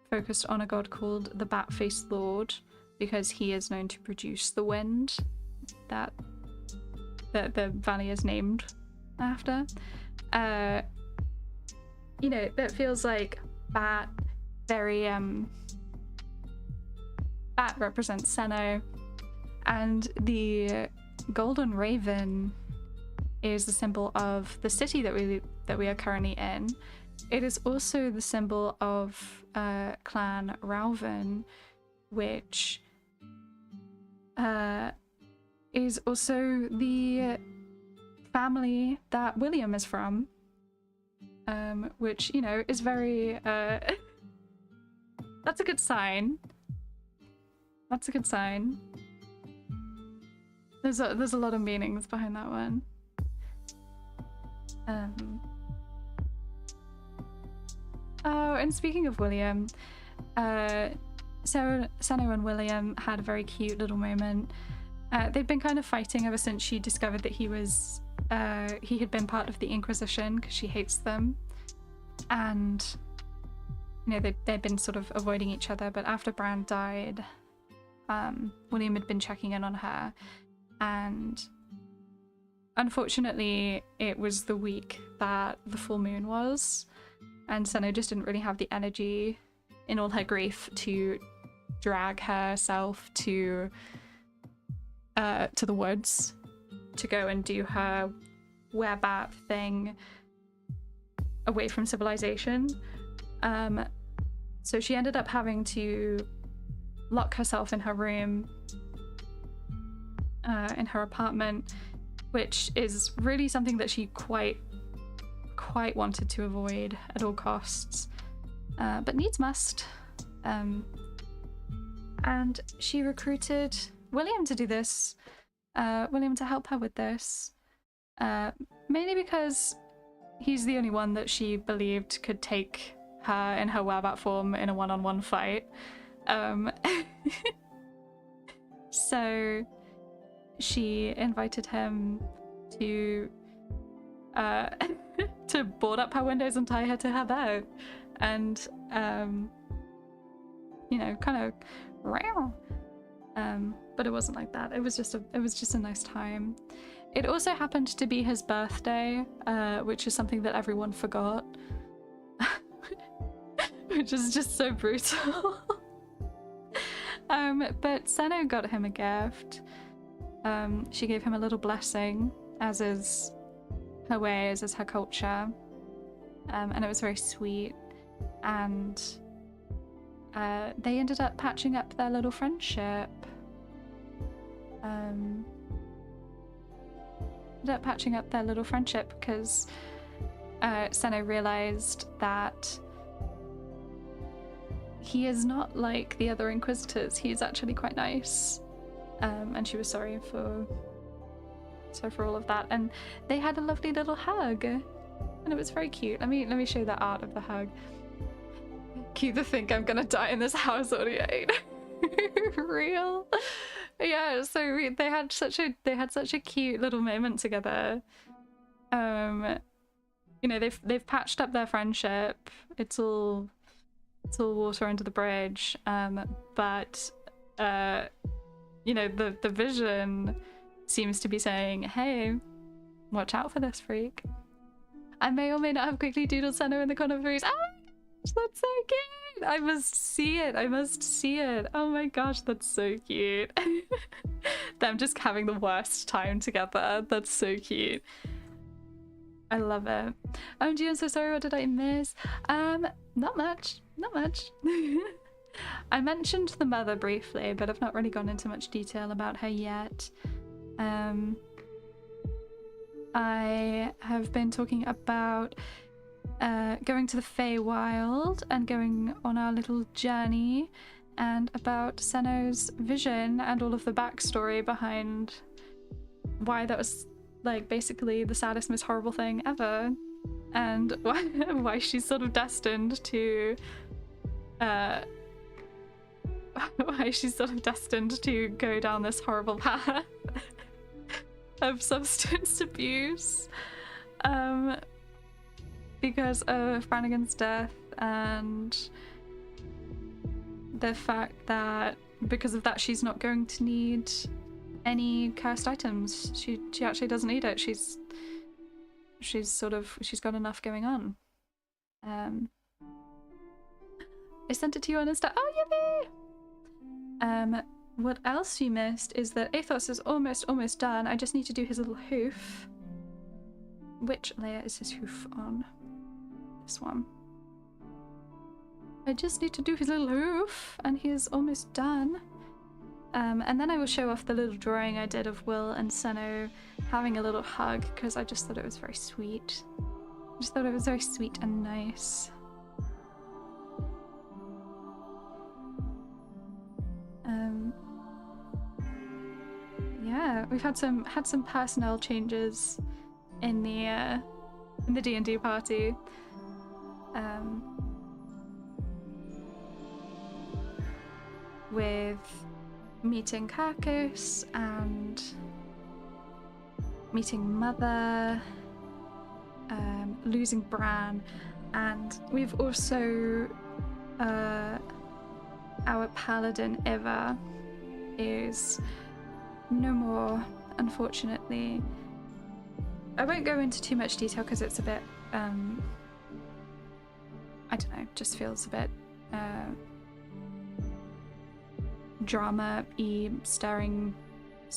focused on a god called the Bat-Faced Lord, because he is known to produce the wind that the valley is named after. You know, that feels like bat, very bat represents Senno, and the golden raven is the symbol of the city that we are currently in. It is also the symbol of Clan Rauven, which is also the family that William is from, which, you know, is very that's a good sign. That's a good sign. There's a lot of meanings behind that one. Oh, and speaking of William, Senno and William had a very cute little moment. They'd been kind of fighting ever since she discovered that he had been part of the Inquisition, because she hates them. And, you know, they'd been sort of avoiding each other, but after Bran died, William had been checking in on her, and unfortunately it was the week that the full moon was, and Senno just didn't really have the energy in all her grief to drag herself to the woods to go and do her werebat thing away from civilization. So she ended up having to lock herself in her room, in her apartment, which is really something that she quite wanted to avoid at all costs, but needs must. And she recruited William to do this, William to help her with this, mainly because he's the only one that she believed could take her in her werebat form in a one-on-one fight. So she invited him to to board up her windows and tie her to her bed, and you know, kind of but it wasn't like that. It was just a nice time. It also happened to be his birthday, which is something that everyone forgot, which is just so brutal. But Senno got him a gift. She gave him a little blessing, as is her way, as is her culture, and it was very sweet. And they ended up patching up their little friendship. Because Senno realized that he is not like the other Inquisitors. He's actually quite nice, and she was sorry for So for all of that, and they had a lovely little hug, and it was very cute. Let me show the art of the hug. Cute to think I'm gonna die in this house, 48. Real. Yeah, so they had such a cute little moment together. You know, they've patched up their friendship. It's all water under the bridge. But you know, the vision seems to be saying, hey, watch out for this freak. I may or may not have quickly doodled Senno in the corner of the freeze. Oh my gosh, that's so cute! I must see it. I must see it. Oh my gosh, that's so cute. Them just having the worst time together. That's so cute. I love it. OMG, I'm so sorry, what did I miss? Not much. Not much. I mentioned the mother briefly, but I've not really gone into much detail about her yet. I have been talking about going to the Feywild and going on our little journey, and about Senno's vision and all of the backstory behind why that was like basically the saddest, most horrible thing ever, and why she's sort of destined to go down this horrible path of substance abuse because of Brannigan's death, and the fact that because of that she's not going to need any cursed items. She actually doesn't need it. She's got enough going on. I sent it to you on Insta. Oh, yippee! What else you missed is that Athos is almost done. I just need to do his little hoof. Which layer is his hoof on? This one. I just need to do his little hoof, and he is almost done. And then I will show off the little drawing I did of Will and Senno having a little hug, because I just thought it was very sweet. I just thought it was very sweet and nice. Yeah, we've had some personnel changes in the D&D party. With meeting Kirkus and meeting Mother, losing Bran, and we've also our paladin Eva is no more, unfortunately. I won't go into too much detail because it's a bit I don't know, just feels a bit drama-y, stirring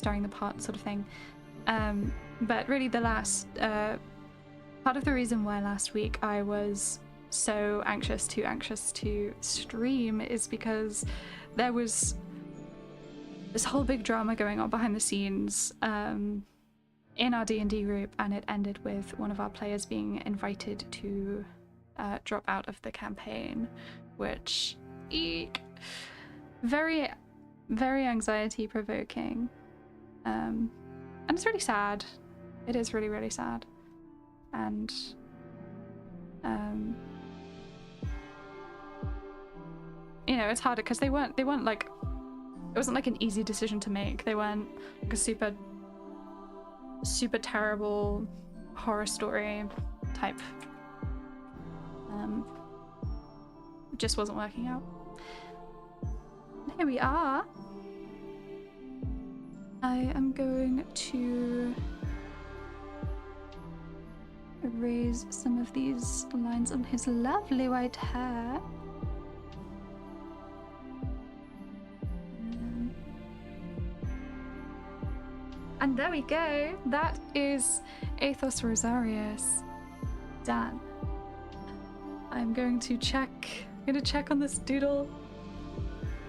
the pot sort of thing. But really the last part of the reason why last week I was so anxious to stream is because there was this whole big drama going on behind the scenes in our D&D group, and it ended with one of our players being invited to drop out of the campaign, which eek, very anxiety provoking, and it's really sad. It is really, really sad. And you know, it's harder because they weren't like, it wasn't like an easy decision to make. They weren't like a super terrible horror story type. It just wasn't working out. Here we are. I am going to erase some of these lines on his lovely white hair. And there we go. That is Athos Rosarius done. I'm going to check on this doodle.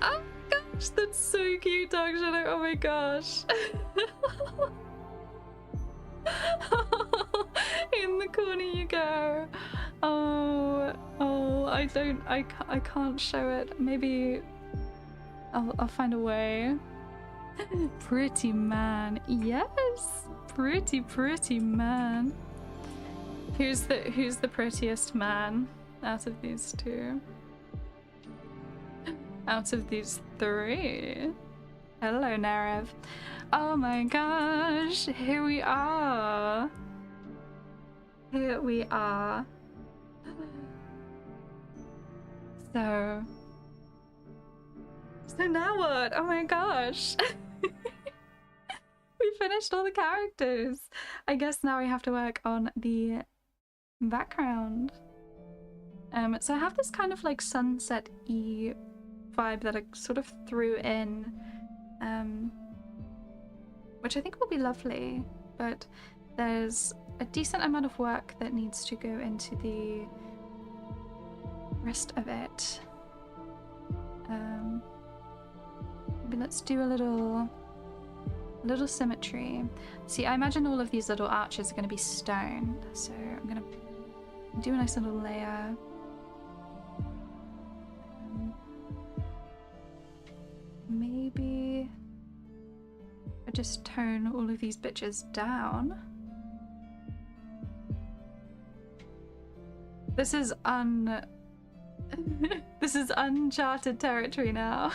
Oh gosh, that's so cute, Dark Shadow. Oh my gosh. In the corner you go. Oh, I can't show it. Maybe I'll find a way. Pretty man. Yes, pretty man. Who's the prettiest man out of these two? Out of these three? Hello, Nerev. Oh my gosh, here we are. Here we are. So now what? Oh my gosh. We finished all the characters. I guess now we have to work on the background. So I have this kind of like sunset-y vibe that I sort of threw in, which I think will be lovely, but there's a decent amount of work that needs to go into the rest of it. Maybe let's do a little symmetry. See, I imagine all of these little arches are going to be stone, so I'm going to do a nice little layer. Maybe I just tone all of these bitches down. This is this is uncharted territory now.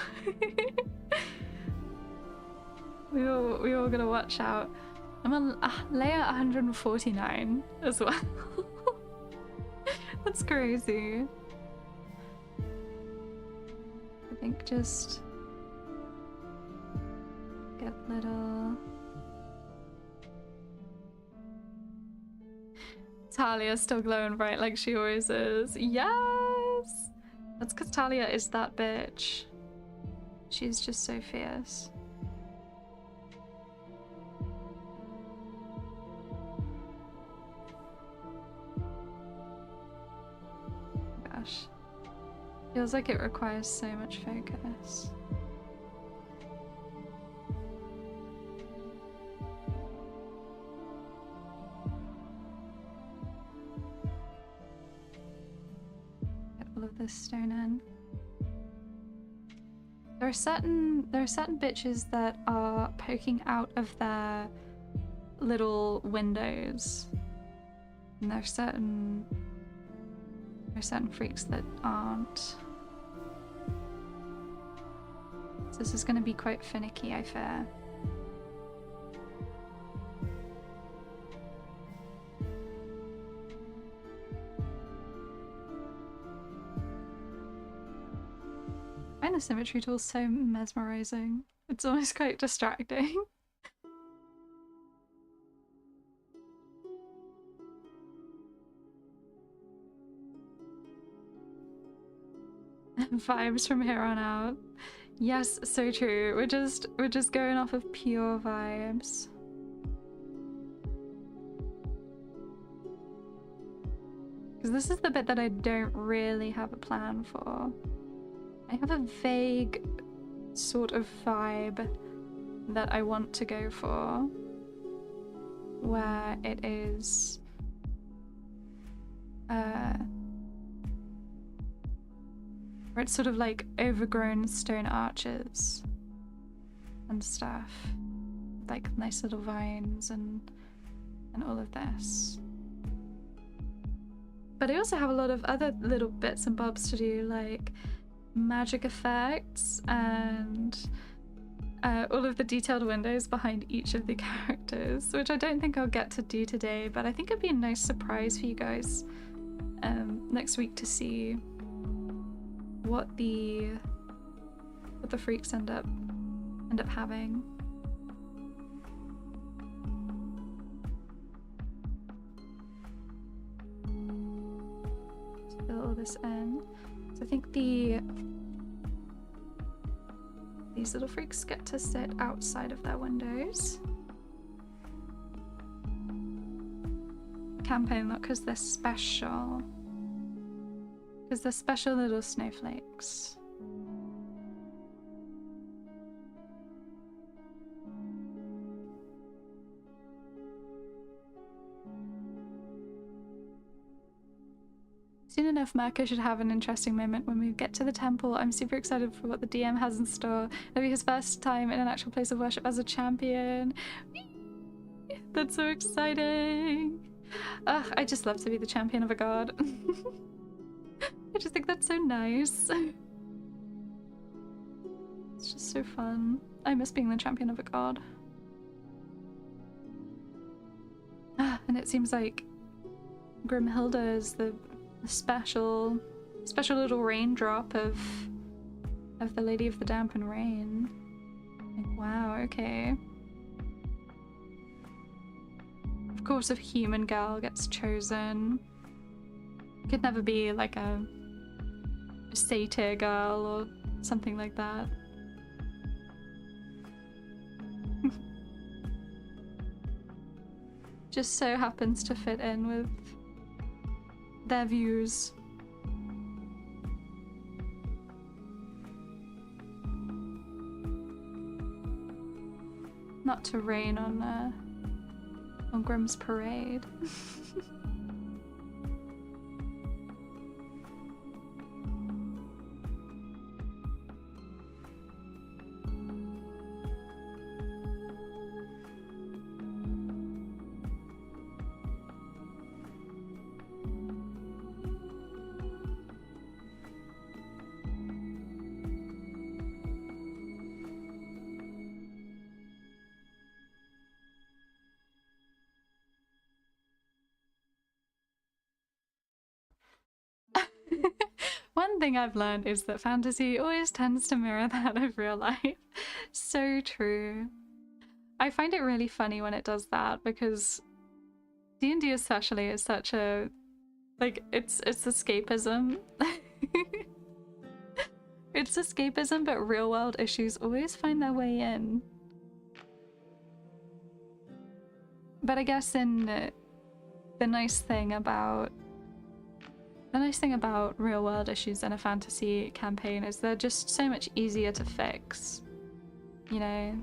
we all gotta watch out. I'm on layer 149 as well. That's crazy. I think just get little. Talia's still glowing bright like she always is. Yes! That's because Talia is that bitch. She's just so fierce. Gosh. Feels like it requires so much focus. Of this stone in. There are certain bitches that are poking out of their little windows, and there's certain freaks that aren't. So this is going to be quite finicky, I fear. I find the symmetry tool so mesmerizing. It's almost quite distracting. Vibes from here on out. Yes, so true. We're just going off of pure vibes. Because this is the bit that I don't really have a plan for. I have a vague sort of vibe that I want to go for, where it is where it's sort of like overgrown stone arches and stuff, like nice little vines and all of this. But I also have a lot of other little bits and bobs to do, like magic effects and all of the detailed windows behind each of the characters, which I don't think I'll get to do today, but I think it'd be a nice surprise for you guys next week to see what the freaks end up having. Just fill all this in. I think these little freaks get to sit outside of their windows. Campaign look, because they're special. Because they're special little snowflakes. Soon enough, Mirka should have an interesting moment when we get to the temple. I'm super excited for what the DM has in store. It'll be his first time in an actual place of worship as a champion. That's so exciting. Ugh, I just love to be the champion of a god. I just think that's so nice. It's just so fun. I miss being the champion of a god. And it seems like Grimhilda is the special little raindrop of the Lady of the Damp and Rain. Like, wow, okay. Of course, if human girl gets chosen, it could never be like a satyr girl or something like that. Just so happens to fit in with their views. Not to rain on Grimm's parade. One thing I've learned is that fantasy always tends to mirror that of real life. So true. I find it really funny when it does that because D&D especially is such a like it's escapism. It's escapism, but real world issues always find their way in. But I guess in the nice thing about real world issues in a fantasy campaign is they're just so much easier to fix. You know,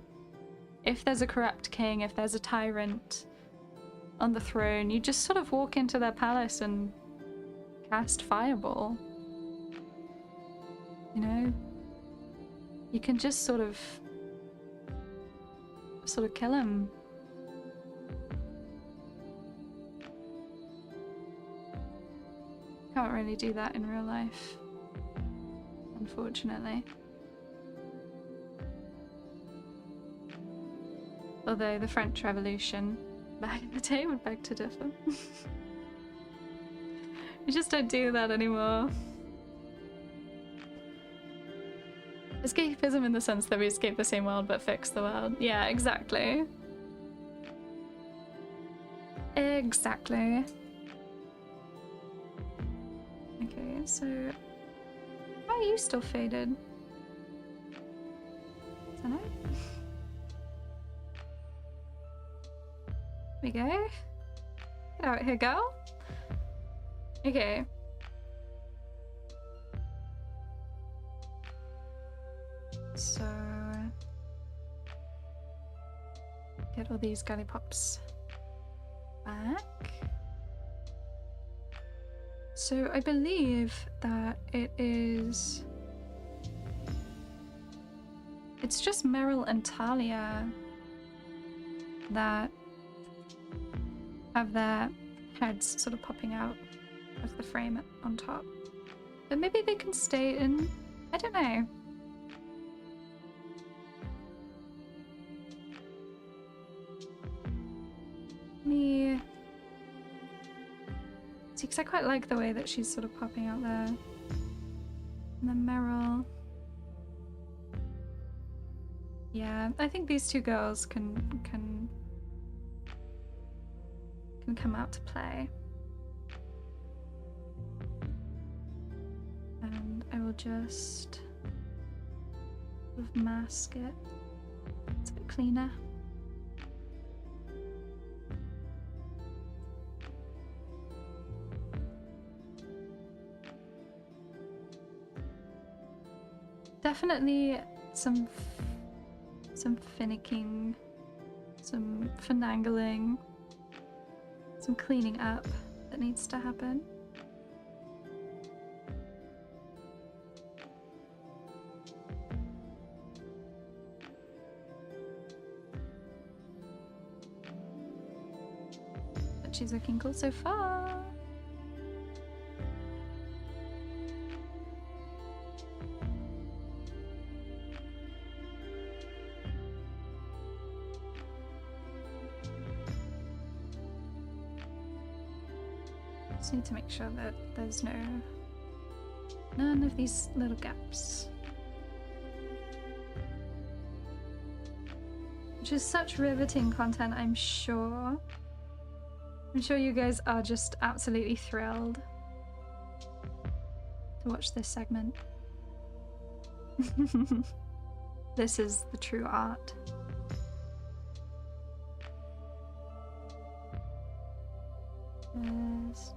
if there's a corrupt king, if there's a tyrant on the throne, you just sort of walk into their palace and cast Fireball. You know, you can just sort of kill him. Can't really do that in real life, unfortunately. Although the French Revolution back in the day would beg to differ. We just don't do that anymore. Escapism in the sense that we escape the same world but fix the world. Yeah, exactly. Exactly. Okay, so why are you still faded? I don't know. We go. Get out here, girl. Okay. So get all these gallipops back. So I believe that it's just Meryl and Talia that have their heads sort of popping out of the frame on top. But maybe they can stay in, I don't know. Me see, because I quite like the way that she's sort of popping out there. And then Meryl. Yeah, I think these two girls can come out to play. And I will just sort of mask it. It's a bit cleaner. Definitely some finicking, some finagling, some cleaning up that needs to happen. she's looking cool so far. Just need to make sure that there's none of these little gaps. Which is such riveting content, I'm sure. I'm sure you guys are just absolutely thrilled to watch this segment. This is the true art. Just...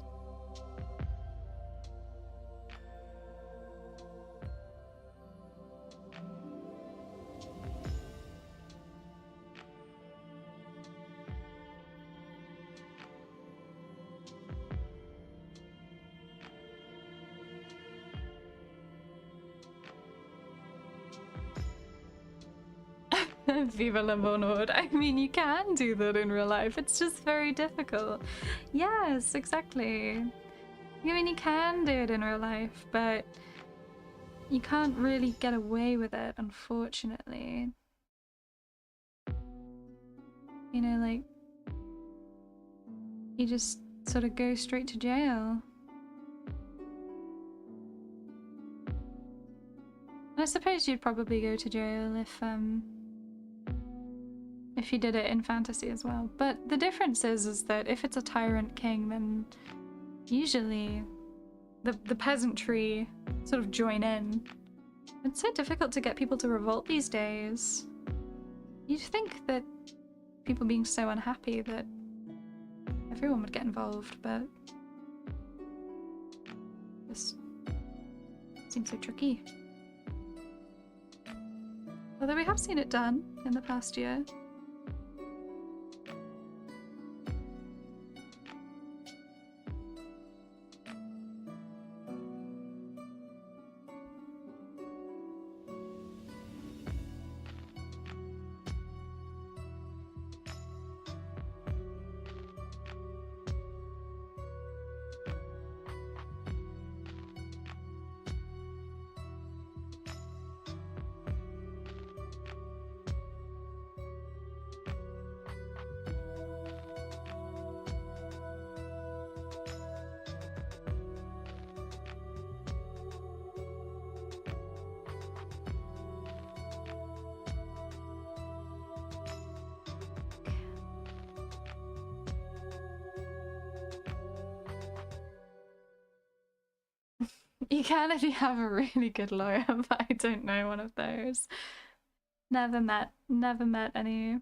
Viva la Bon Ordre. I mean, you can do that in real life. It's just very difficult. Yes, exactly. I mean, you can do it in real life, but you can't really get away with it, unfortunately. You know, like, you just sort of go straight to jail. I suppose you'd probably go to jail if you did it in fantasy as well. But the difference is that if it's a tyrant king, then usually the peasantry sort of join in. It's so difficult to get people to revolt these days. You'd think that people being so unhappy that everyone would get involved, but this seems so tricky. Although we have seen it done in the past year. You can if you have a really good lawyer, but I don't know one of those. Never met any.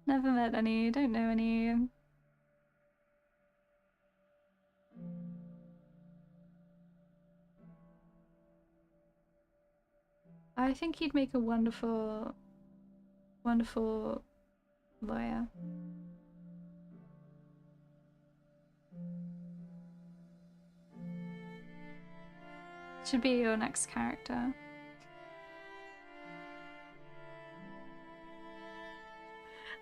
Never met any, don't know any. I think he'd make a wonderful, wonderful lawyer. Should be your next character.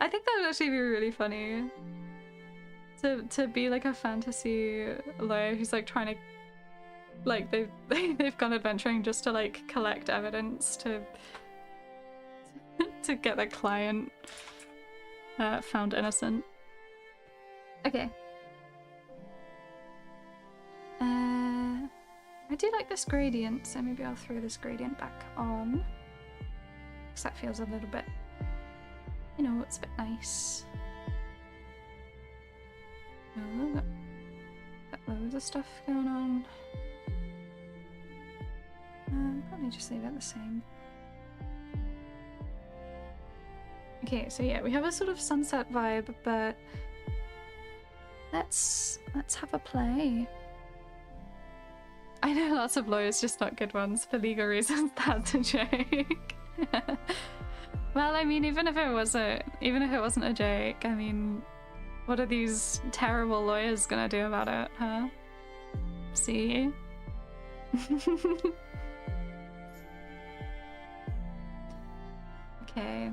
I think that would actually be really funny. To be like a fantasy lawyer who's like trying to, like, they've gone adventuring just to like collect evidence to to get their client found innocent. Okay. I do like this gradient, so maybe I'll throw this gradient back on. Because that feels a little bit, you know, it's a bit nice. Oh, got loads of stuff going on. Probably just leave it the same. Okay, so yeah, we have a sort of sunset vibe, but let's have a play. I know lots of lawyers, just not good ones for legal reasons. That's a joke. Well, I mean, even if it wasn't a joke, I mean, what are these terrible lawyers gonna do about it, huh? See? Okay.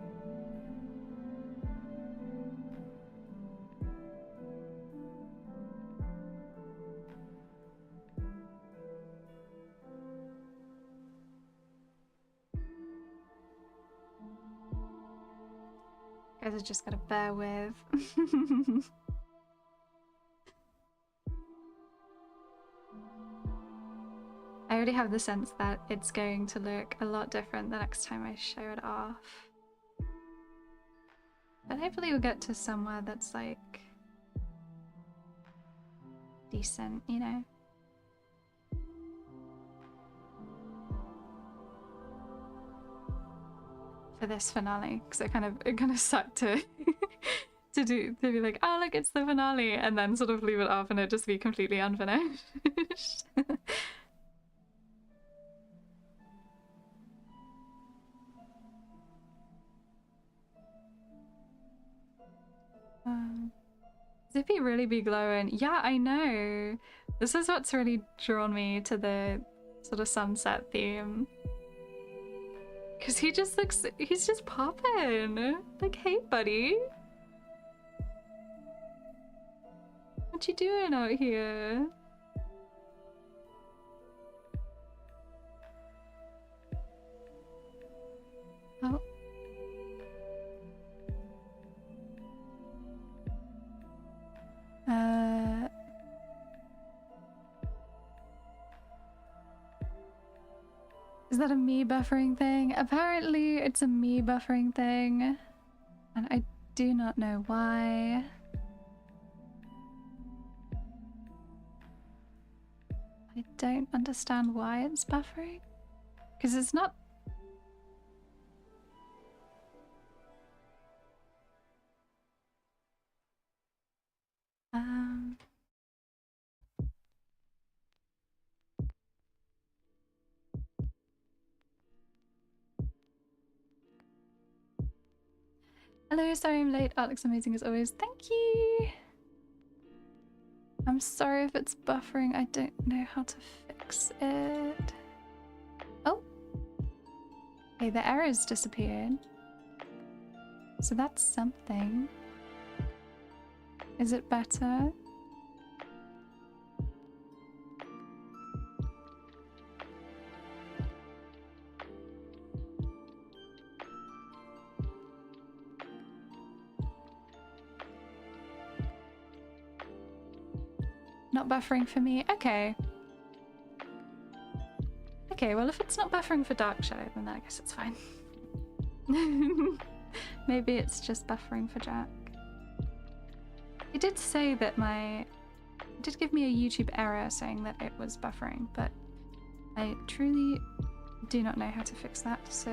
guys are just gotta bear with. I already have the sense that it's going to look a lot different the next time I show it off. But hopefully we'll get to somewhere that's like decent, you know? For this finale, because it kind of sucked to to be like, oh look, it's the finale, and then sort of leave it off and it just be completely unfinished. Zippy really be glowing. Yeah, I know. This is what's really drawn me to the sort of sunset theme. Because he just looks, he's just popping. Like, hey, buddy. What you doing out here? Oh. Is that a me buffering thing? Apparently it's a me buffering thing. And I do not know why. I don't understand why it's buffering. Because it's not... Hello, sorry I'm late. Art looks amazing as always. Thank you! I'm sorry if it's buffering. I don't know how to fix it. Oh! Okay, the error's disappeared. So that's something. Is it better? Not buffering for me? Okay. Okay, well if it's not buffering for Dark Shadow, then I guess it's fine. Maybe it's just buffering for Jack. It did say that it did give me a YouTube error saying that it was buffering, but I truly do not know how to fix that, so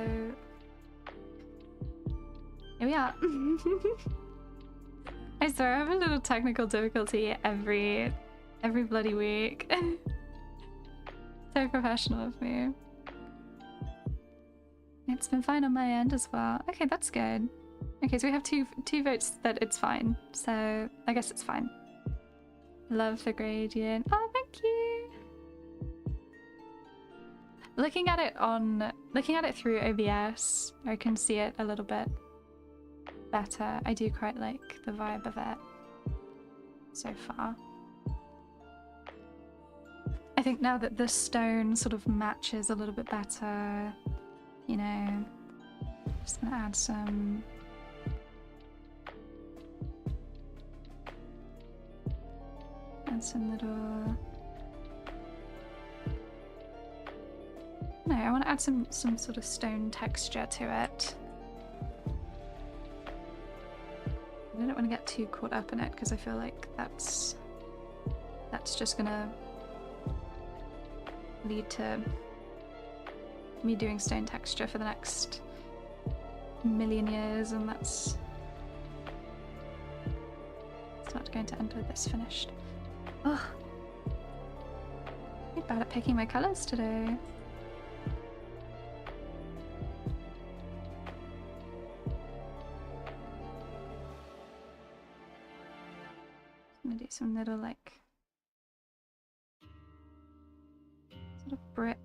here we are. I swear I have a little technical difficulty every bloody week. So professional of me. It's been fine on my end as well. Okay, that's good. Okay, so we have two votes that it's fine. So I guess it's fine. Love the gradient. Oh, thank you. Looking at it through OBS, I can see it a little bit better. I do quite like the vibe of it so far. I think now that the stone sort of matches a little bit better, you know, just gonna add some little... No, I want to add some sort of stone texture to it. I don't want to get too caught up in it because I feel like that's just gonna lead to me doing stone texture for the next million years, and it's not going to end with this finished. Oh, I'm bad at picking my colours today. I'm gonna do some little like sort of brick.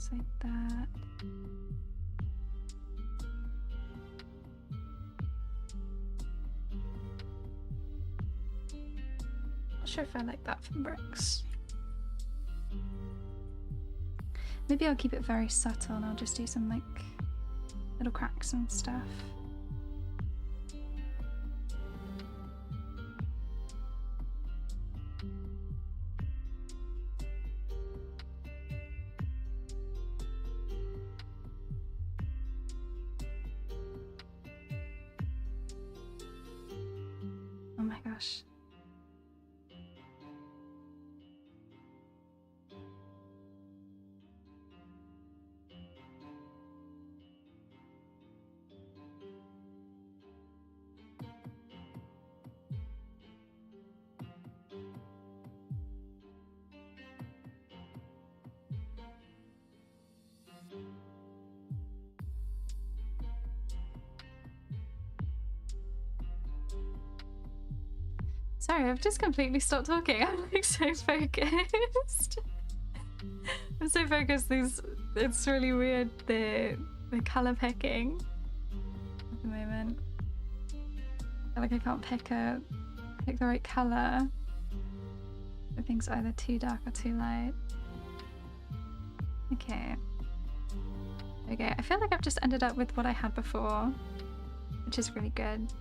Just like that. Not sure if I like that from bricks. Maybe I'll keep it very subtle and I'll just do some like little cracks and stuff. Oh my gosh. Sorry, I've just completely stopped talking. I'm like so focused. I'm so focused. It's really weird the color picking at the moment. I feel like I can't pick the right color. I think it's either too dark or too light. Okay. Okay, I feel like I've just ended up with what I had before, which is really good.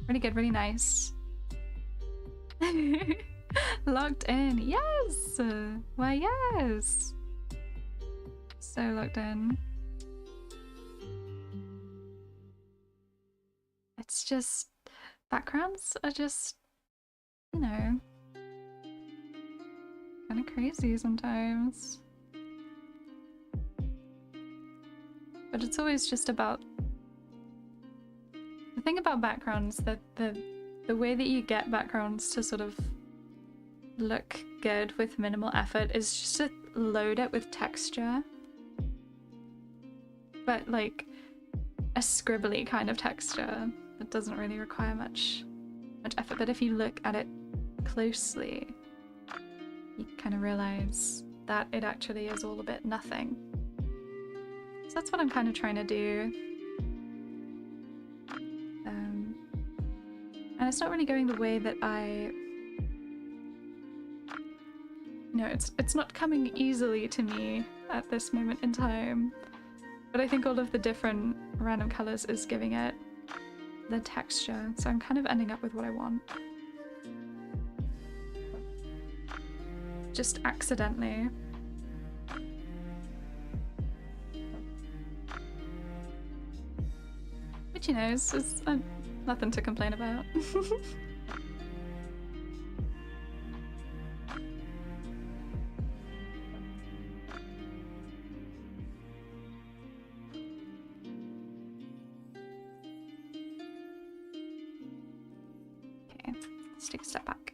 Really good, really nice. Locked in, yes! Why, yes! So locked in. It's just, backgrounds are just, you know, kind of crazy sometimes. But it's always just about the thing about backgrounds, that the way that you get backgrounds to sort of look good with minimal effort is just to load it with texture. But like a scribbly kind of texture that doesn't really require much effort. But if you look at it closely, you kind of realize that it actually is all a bit nothing. So that's what I'm kind of trying to do. And it's not really going the way that I... No, it's not coming easily to me at this moment in time. But I think all of the different random colors is giving it the texture. So I'm kind of ending up with what I want. Just accidentally. Which, you know, is nothing to complain about. Okay, let's take a step back.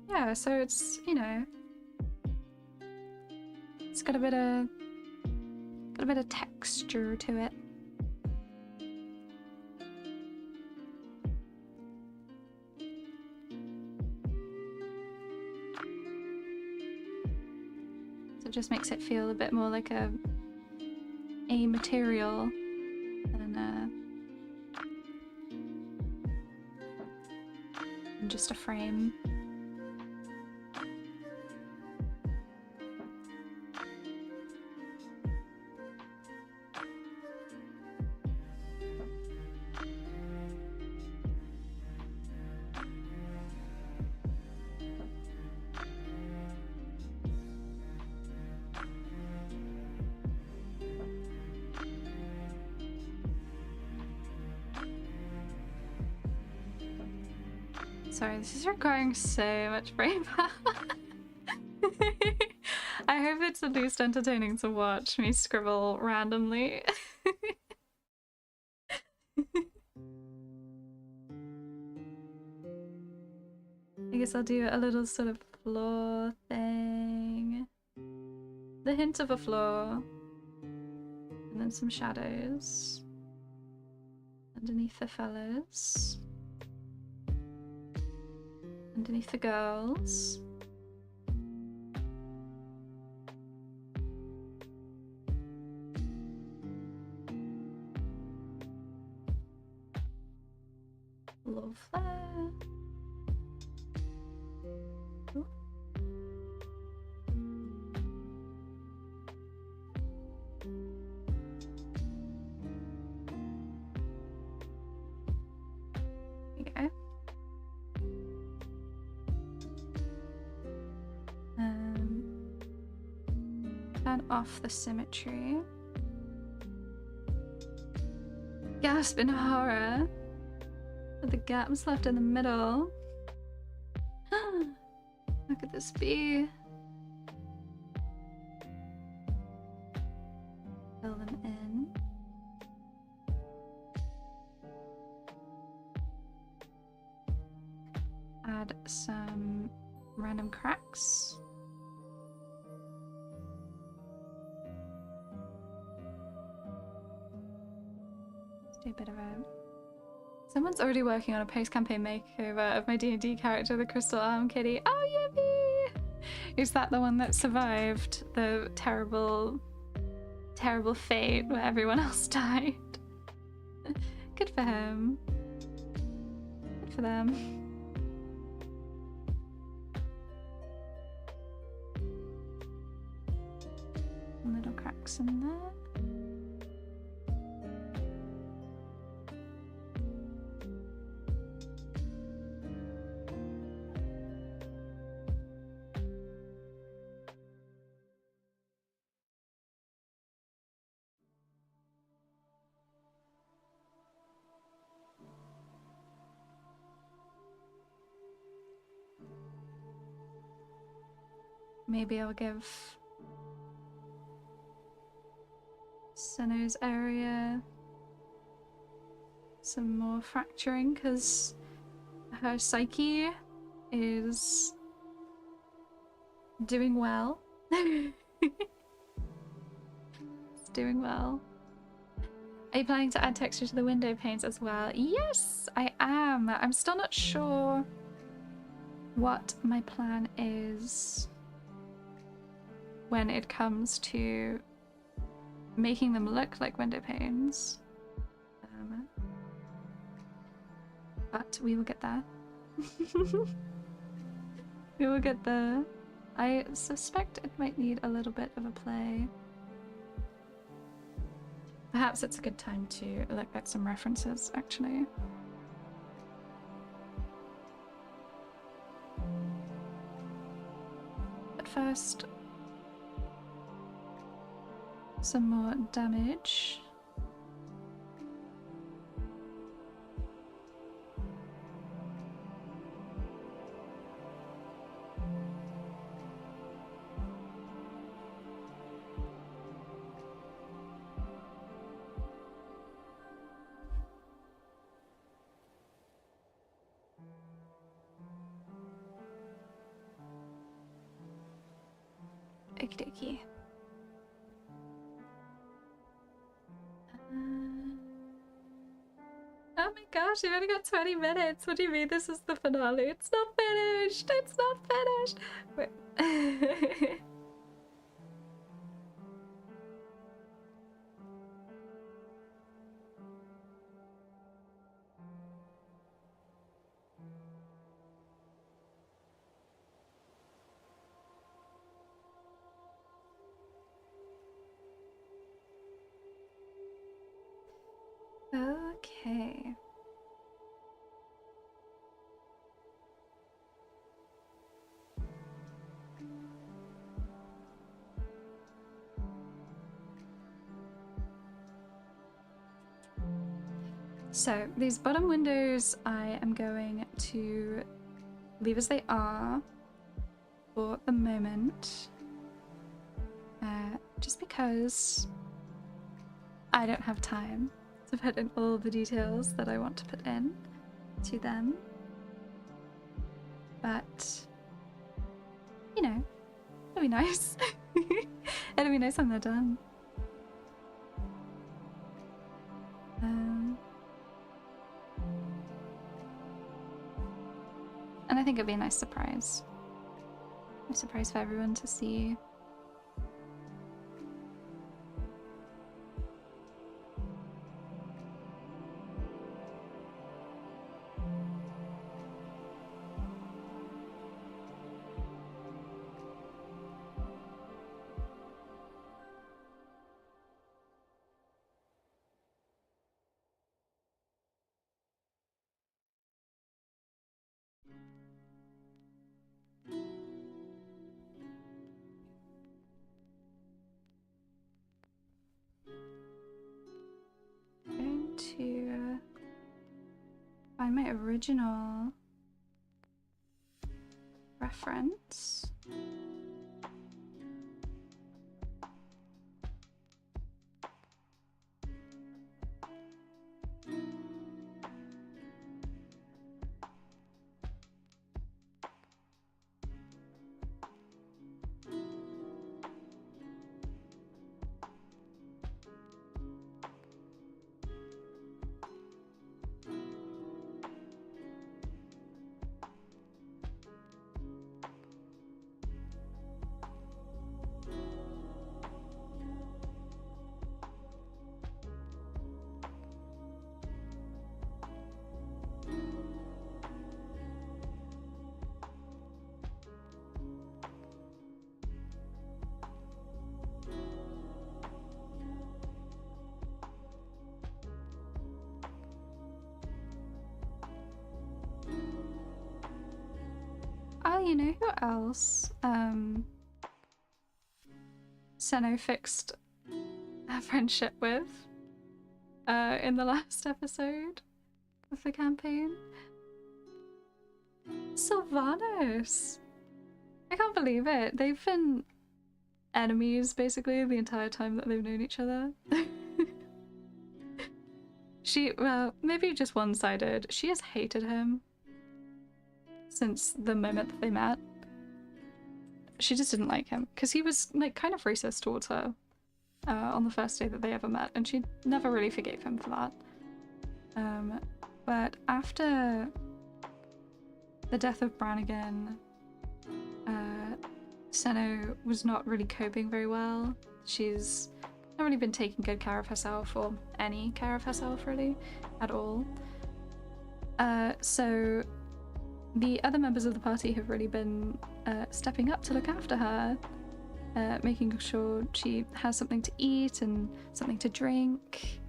Yeah, so it's, you know, it's got a bit of texture to it. So it just makes it feel a bit more like a material than just a frame. Sorry, this is requiring so much brain power. I hope it's at least entertaining to watch me scribble randomly. I guess I'll do a little sort of floor thing. The hint of a floor. And then some shadows. Underneath the fellas. Underneath the girls. Love that. Ooh. There you go. Turn off the symmetry. Gasp in horror. With the gaps left in the middle. How could this be? Fill them in. Add some random cracks. Let's do a bit of a... Someone's already working on a post-campaign makeover of my D&D character, the Crystal Arm Kitty. Oh, yippee! Is that the one that survived the terrible, terrible fate where everyone else died? Good for him. Good for them. Little cracks in there. Maybe I'll give Senno's area some more fracturing because her psyche is doing well. It's doing well. Are you planning to add texture to the window panes as well? Yes, I am. I'm still not sure what my plan is when it comes to making them look like window panes. But we will get there. We will get there. I suspect it might need a little bit of a play. Perhaps it's a good time to look at some references, actually. But first, some more damage. Okie dokie. Oh my gosh, I've only got 20 minutes. What do you mean this is the finale? It's not finished! It's not finished! Wait. Okay. So these bottom windows I am going to leave as they are for the moment. Just because I don't have time to put in all the details that I want to put in to them. But, you know, it'll be nice. It'll be nice when they're done. And I think it'd be a nice surprise. A surprise for everyone to see. Going to find my original reference. Oh, you know who else Senno fixed a friendship with in the last episode of the campaign? Sylvanas! I can't believe it. They've been enemies basically the entire time that they've known each other. Well, maybe just one-sided. She has hated him since the moment that they met. She just didn't like him because he was like kind of racist towards her on the first day that they ever met, and she never really forgave him for that. But after the death of Brannigan, Senno was not really coping very well. She's not really been taking good care of herself, or any care of herself really at all. So the other members of the party have really been stepping up to look after her, making sure she has something to eat and something to drink,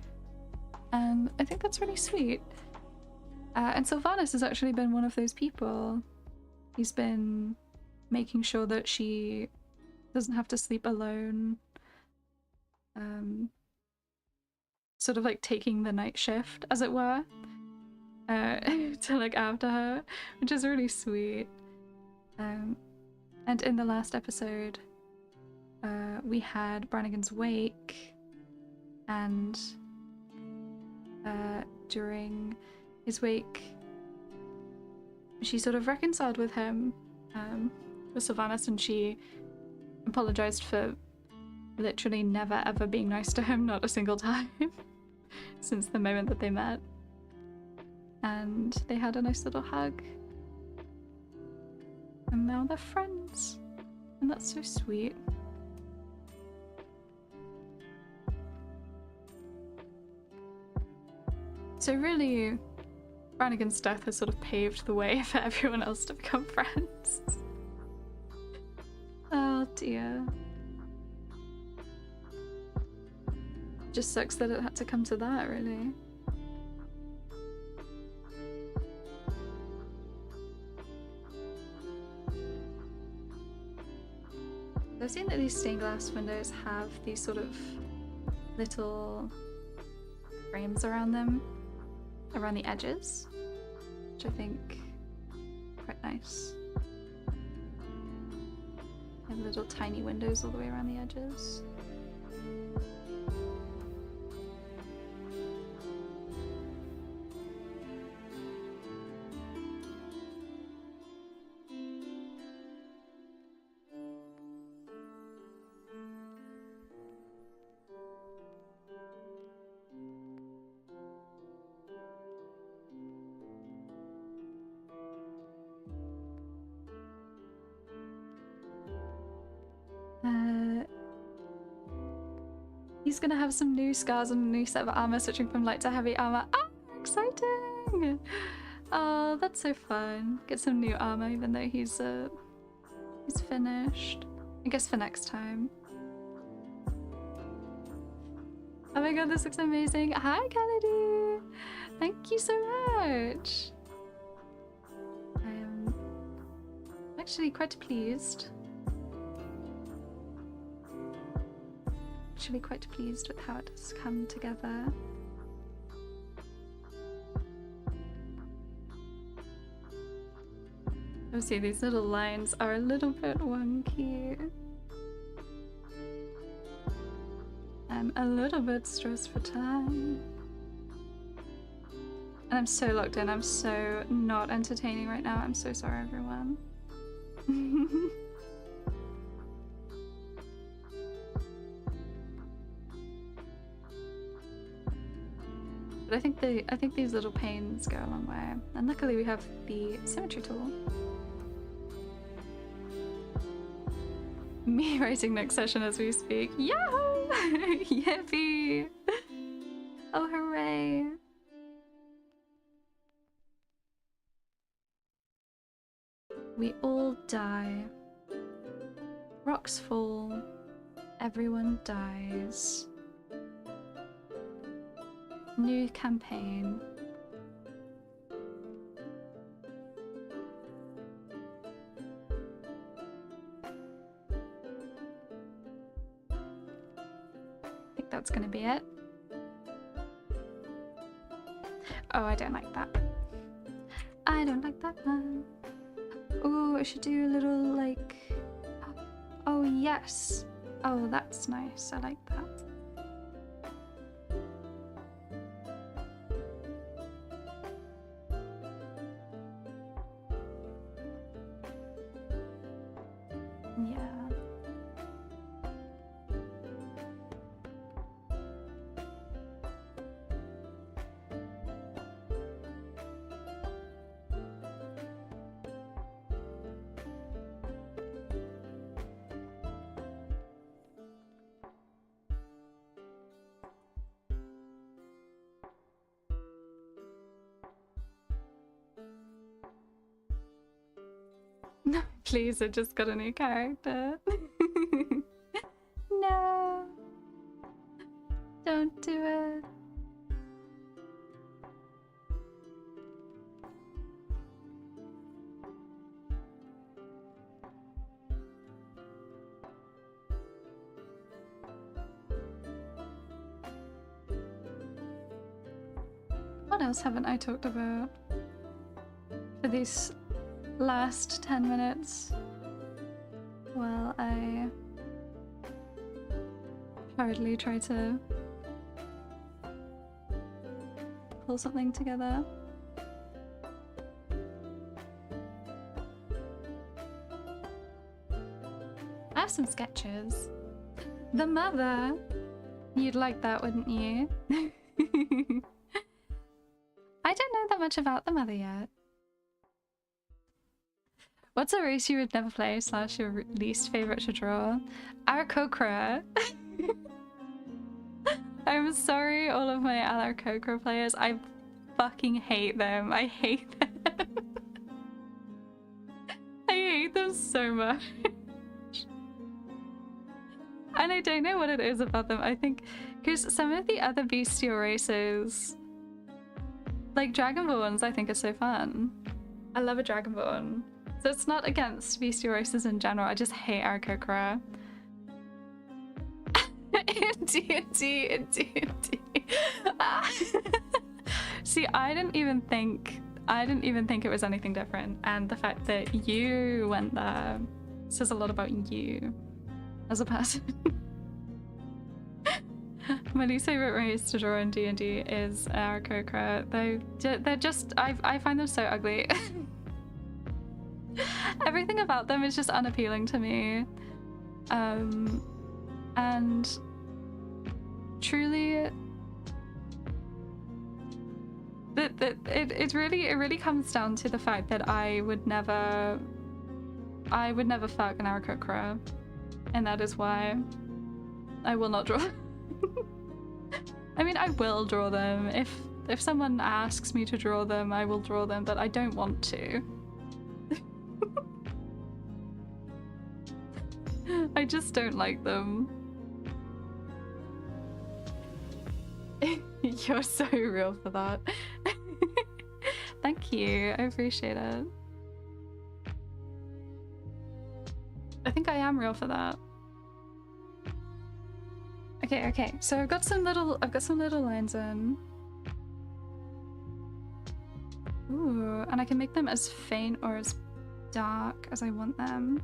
and I think that's really sweet. And Sylvanas has actually been one of those people. He's been making sure that she doesn't have to sleep alone, sort of like taking the night shift, as it were, to look after her, which is really sweet. And in the last episode, we had Brannigan's wake, and during his wake, she sort of reconciled with him, with Sylvanas, and she apologized for literally never ever being nice to him, not a single time, since the moment that they met. And they had a nice little hug. And now they're friends. And that's so sweet. So really, Brannigan's death has sort of paved the way for everyone else to become friends. Oh dear. Just sucks that it had to come to that, really. I've seen that these stained glass windows have these sort of little frames around them, around the edges, which I think are quite nice. They have little tiny windows all the way around the edges. He's gonna have some new scars and a new set of armor, switching from light to heavy armor. Ah, exciting! Oh, that's so fun. Get some new armor, even though he's finished. I guess for next time. Oh my god, this looks amazing. Hi, Kennedy! Thank you so much. I am actually quite pleased. Actually quite pleased with how it has come together. Obviously these little lines are a little bit wonky. I'm a little bit stressed for time. And I'm so locked in, I'm so not entertaining right now. I'm so sorry, everyone. But I think these little panes go a long way. And luckily we have the symmetry tool. Me writing next session as we speak. Yahoo! Yippee! Oh, hooray! We all die. Rocks fall. Everyone dies. New campaign. I think that's gonna be it. Oh, I don't like that. I don't like that one. Oh, I should do a little like... Oh, yes. Oh, that's nice. I like that. No, please, I just got a new character. No. Don't do it. What else haven't I talked about for these last 10 minutes? Well, I hurriedly try to pull something together. I have some sketches. The mother! You'd like that, wouldn't you? I don't know that much about the mother yet. What's a race you would never play / your least favorite to draw? Aarakocra. I'm sorry, all of my Aarakocra players. I fucking hate them. I hate them. I hate them so much. And I don't know what it is about them. I think because some of the other bestial races, like Dragonborns, I think are so fun. I love a Dragonborn. So it's not against bestial races in general. I just hate Aarakocra. In D&D. See, I didn't even think it was anything different, and the fact that you went there says a lot about you as a person. My least favorite race to draw in D&D is Aarakocra. They're just, I find them so ugly. Everything about them is just unappealing to me. And truly, it really comes down to the fact that I would never fuck an Aarakocra, and that is why I will not draw. I mean, I will draw them. If someone asks me to draw them, I will draw them, but I don't want to. I just don't like them. You're so real for that. Thank you, I appreciate it. I think I am real for that. Okay, so I've got some little lines in. Ooh, and I can make them as faint or as dark as I want them.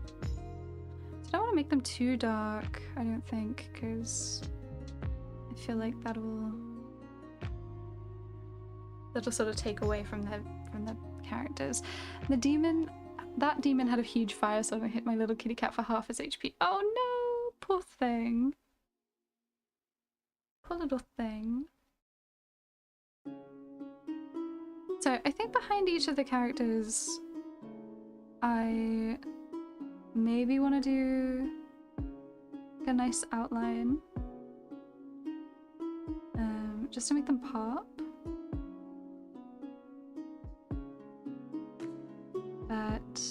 So I don't want to make them too dark, I don't think, because I feel like that'll sort of take away from the characters. The demon, that demon had a huge fire, so I hit my little kitty cat for half his HP. Oh no, poor thing. Poor little thing. So I think behind each of the characters, I maybe want to do a nice outline, just to make them pop. But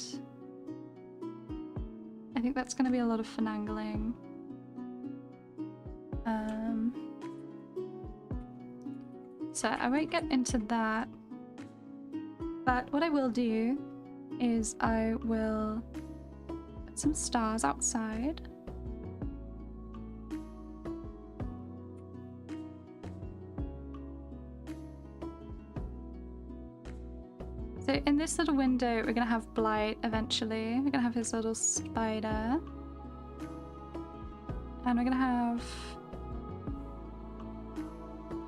I think that's going to be a lot of finagling. So I won't get into that. But what I will do is I will put some stars outside. So in this little window, we're going to have Blight eventually. We're going to have his little spider. And we're going to have,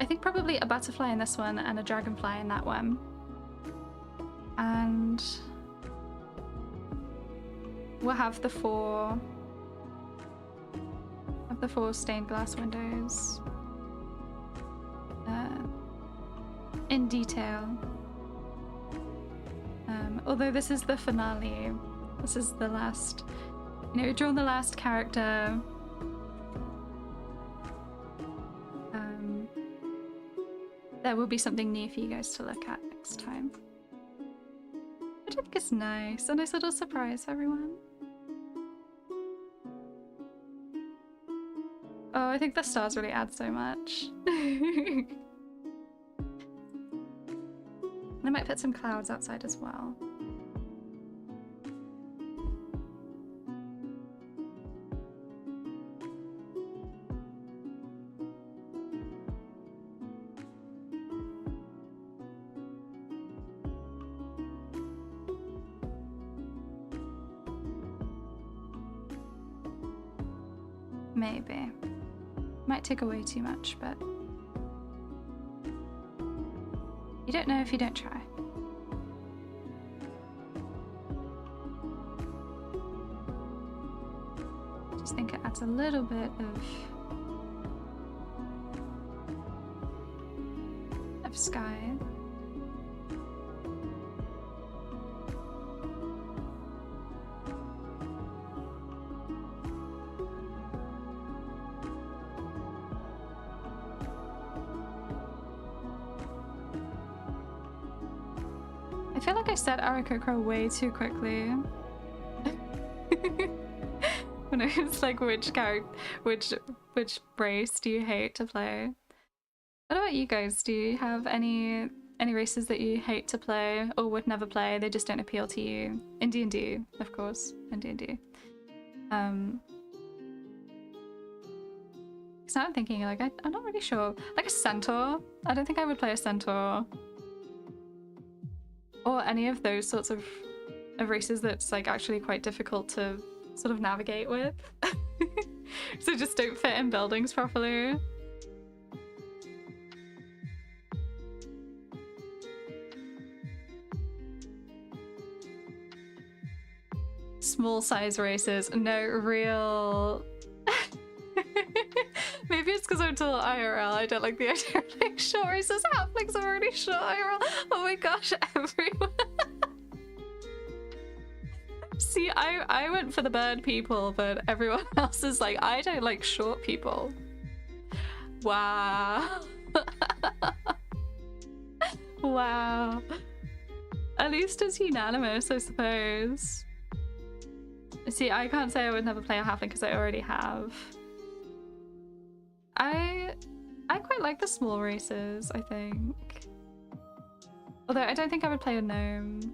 I think, probably a butterfly in this one and a dragonfly in that one. And we'll have the four stained glass windows in detail. Although this is the finale, this is the last, you know, we've drawn the last character. There will be something new for you guys to look at next time. Which I think is nice. A nice little surprise for everyone. Oh, I think the stars really add so much. And I might put some clouds outside as well. Maybe. Might take away too much, but you don't know if you don't try. Just think it adds a little bit of sky. I feel like I said Aarakocra way too quickly. When I was like, which race do you hate to play? What about you guys? Do you have any races that you hate to play or would never play? They just don't appeal to you? In D&D, of course. In D&D. Because now I'm thinking, like, I'm not really sure. Like a centaur? I don't think I would play a centaur. Or any of those sorts of races that's like actually quite difficult to sort of navigate with. So just don't fit in buildings properly. Small size races, no real... Maybe it's because I'm tall IRL. I don't like the idea of like short races. Halflings are already short IRL. Oh my gosh, everyone. See, I went for the bird people, but everyone else is like, I don't like short people. Wow. Wow. At least it's unanimous, I suppose. See, I can't say I would never play a halfling because I already have. I quite like the small races, I think. Although I don't think I would play a gnome.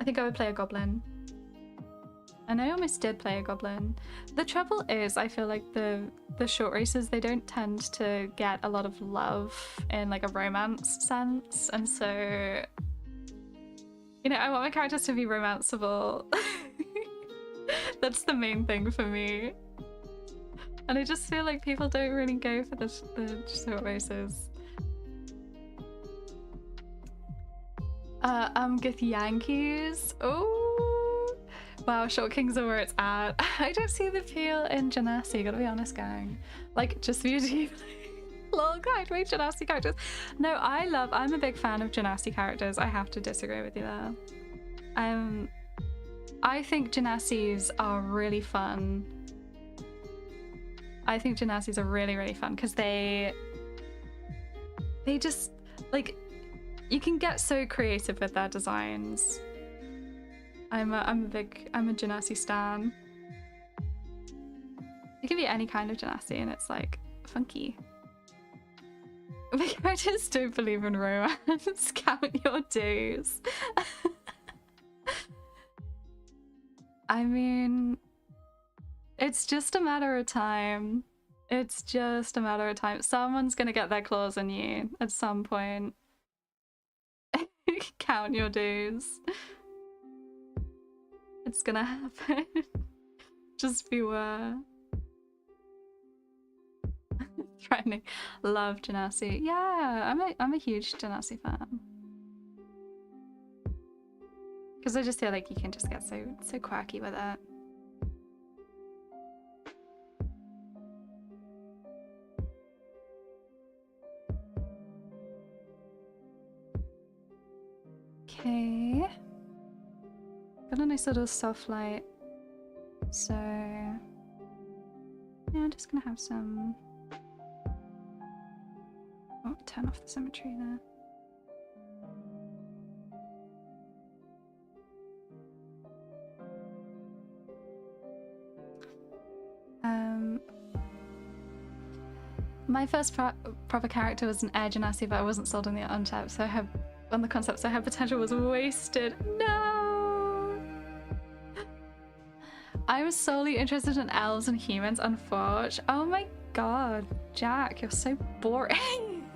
I think I would play a goblin. And I almost did play a goblin. The trouble is, I feel like the short races, they don't tend to get a lot of love in like a romance sense, and so, you know, I want my characters to be romanceable. That's the main thing for me. And I just feel like people don't really go for the short races. Githyanki's. Oh, wow, Short Kings are where it's at. I don't see the appeal in Genasi, gotta be honest, gang. Like, just beauty. Lol, guys, wait, Genasi characters. No, I'm a big fan of Genasi characters. I have to disagree with you there. I think Genasis are really fun. I think Genasis are really, really fun because they just, like, you can get so creative with their designs. I'm a Genasi stan. It can be any kind of Genasi and it's like funky. My characters don't believe in romance. Count your days. I mean, it's just a matter of time. It's just a matter of time. Someone's gonna get their claws on you at some point. Count your days. It's gonna happen. Just beware. Threatening. Love Genasi. Yeah, I'm a huge Genasi fan. Because I just feel like you can just get so quirky with it. Okay. Got a nice little soft light. So yeah, I'm just gonna have some. Oh, turn off the symmetry there. My first proper character was an Air Genasi, but I wasn't sold on the concept, so her potential was wasted. No! I was solely interested in elves and humans on Forge. Oh my god, Jack, you're so boring.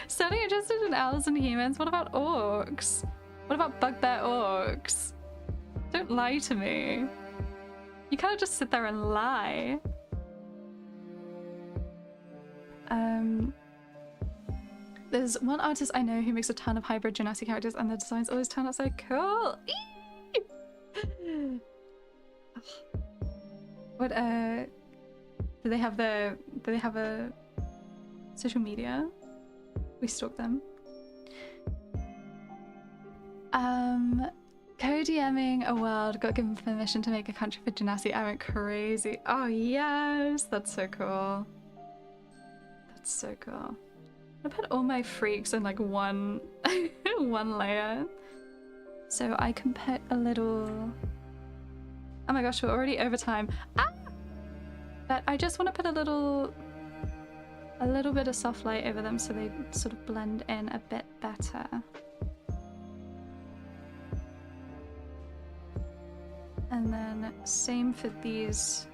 Solely interested in elves and humans? What about orcs? What about bugbear orcs? Don't lie to me. You can't just sit there and lie. There's one artist I know who makes a ton of hybrid Genasi characters and the designs always turn out so cool. What do they have a social media? We stalk them. Co-DMing a world, got given permission to make a country for Genasi. I went crazy. Oh yes, that's so cool. That's so cool. I put all my freaks in like one layer. So I can put a little... Oh my gosh, we're already over time. Ah! But I just want to put a little bit of soft light over them so they sort of blend in a bit better. And then same for these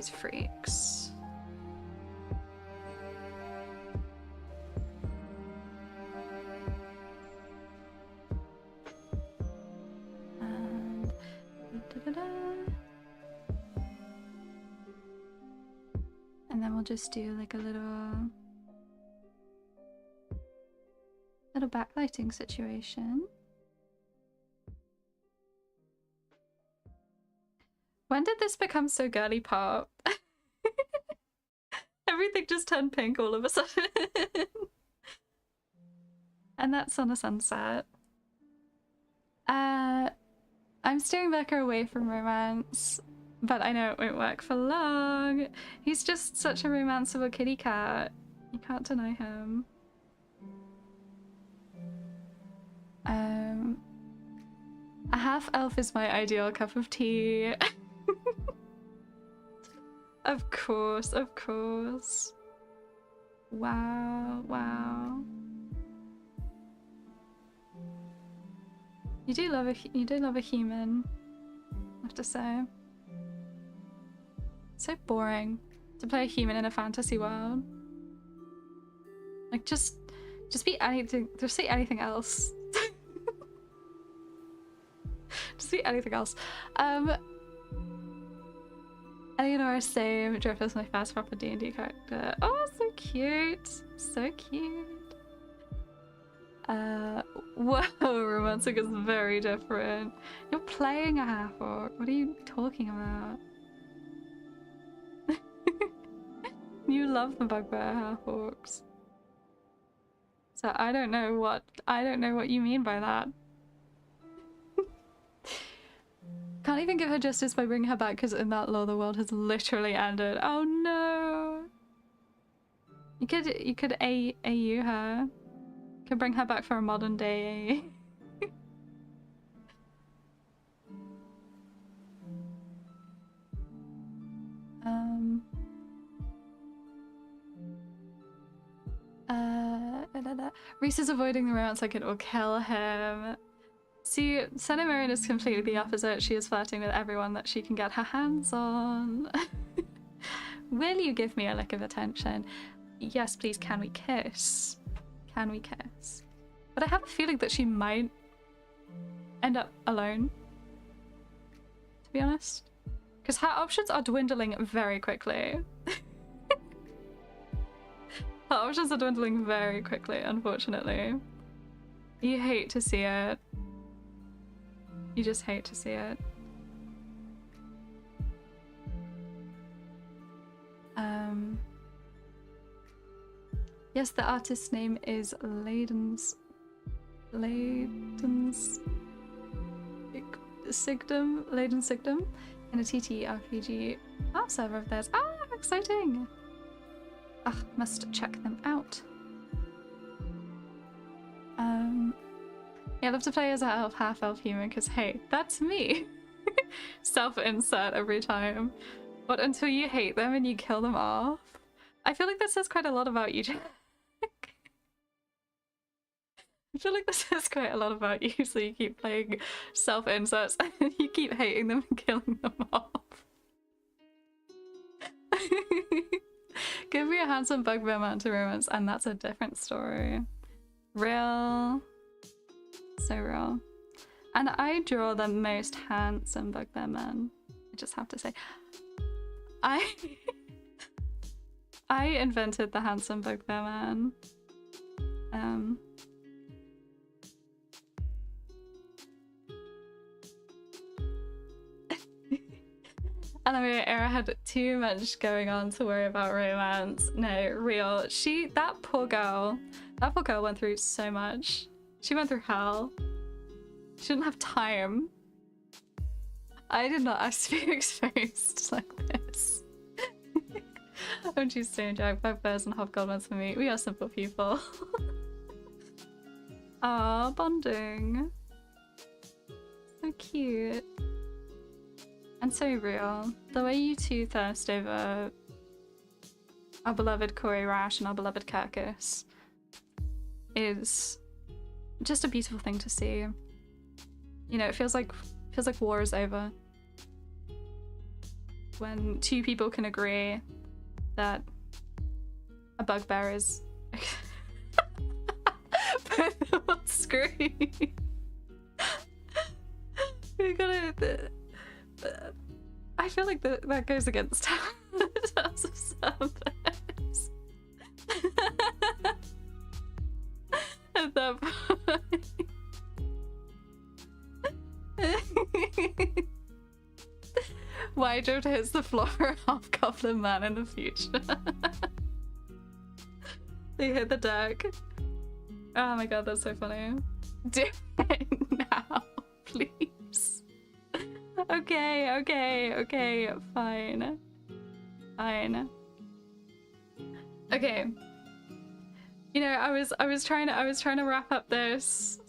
freaks. And then we'll just do like a little backlighting situation. When did this become so girly pop? Everything just turned pink all of a sudden. And that's on a sunset. I'm steering Becca away from romance, but I know it won't work for long. He's just such a romanceable kitty cat. You can't deny him. A half elf is my ideal cup of tea. Of course, of course. Wow, wow. You do love a human, I have to say. So boring to play a human in a fantasy world. Like just be anything. Just say anything else. Just be anything else. Eleonora, same. Drift is my first proper D&D character. Oh, so cute. So cute. Whoa, romantic is very different. You're playing a half-orc. What are you talking about? You love the bugbear half-orcs. So I don't know what you mean by that. Can't even give her justice by bringing her back because in that lore the world has literally ended. Oh no! You could AU her. You could bring her back for a modern day. Reese is avoiding the romance like it will kill him. See, Senna Marion is completely the opposite. She is flirting with everyone that she can get her hands on. Will you give me a lick of attention? Yes, please, can we kiss? Can we kiss? But I have a feeling that she might end up alone, to be honest. Because her options are dwindling very quickly. Her options are dwindling very quickly, unfortunately. You hate to see it. You just hate to see it. Yes, the artist's name is Layden's Sigdom in a TTRPG art server of theirs. Ah, exciting! Ugh, must check them out. Yeah, I love to play as a half-elf human because, hey, that's me. Self-insert every time. But until you hate them and you kill them off. I feel like this says quite a lot about you, Jack. I feel like this says quite a lot about you, so you keep playing self-inserts and you keep hating them and killing them off. Give me a handsome bugbear man to romance and that's a different story. Real. So real. And I draw the most handsome bugbear man. I just have to say. I invented the handsome bugbear man. Anime era had too much going on to worry about romance. No, real. That poor girl went through so much. She went through hell. She didn't have time. I did not ask to be exposed like this. Don't you stay Jack, bugbears and hobgoblins for me. We are simple people. Ah, bonding. So cute. And so real. The way you two thirst over our beloved Corey Rash and our beloved Kirkus is just a beautiful thing to see. You know, it feels like war is over. When two people can agree that a bugbear is both of us scream. We gotta I feel like that goes against terms of service. At that point. Why Joe hits the floor for a half-goblin man in the future? They hit the deck. Oh my god, that's so funny. Do it now, please. Okay, fine. Okay. You know, I was trying to wrap up this.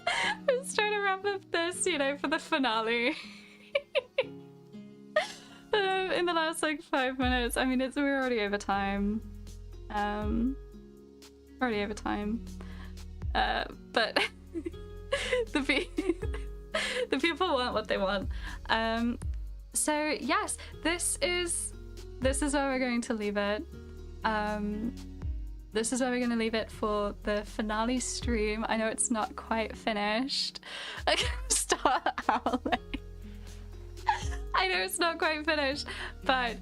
I was trying to wrap up this, you know, for the finale. In the last like 5 minutes. I mean, we're already over time. But the people want what they want. So yes, this is where we're going to leave it. This is where we're going to leave it for the finale stream. I know it's not quite finished. I can start howling. I know it's not quite finished, but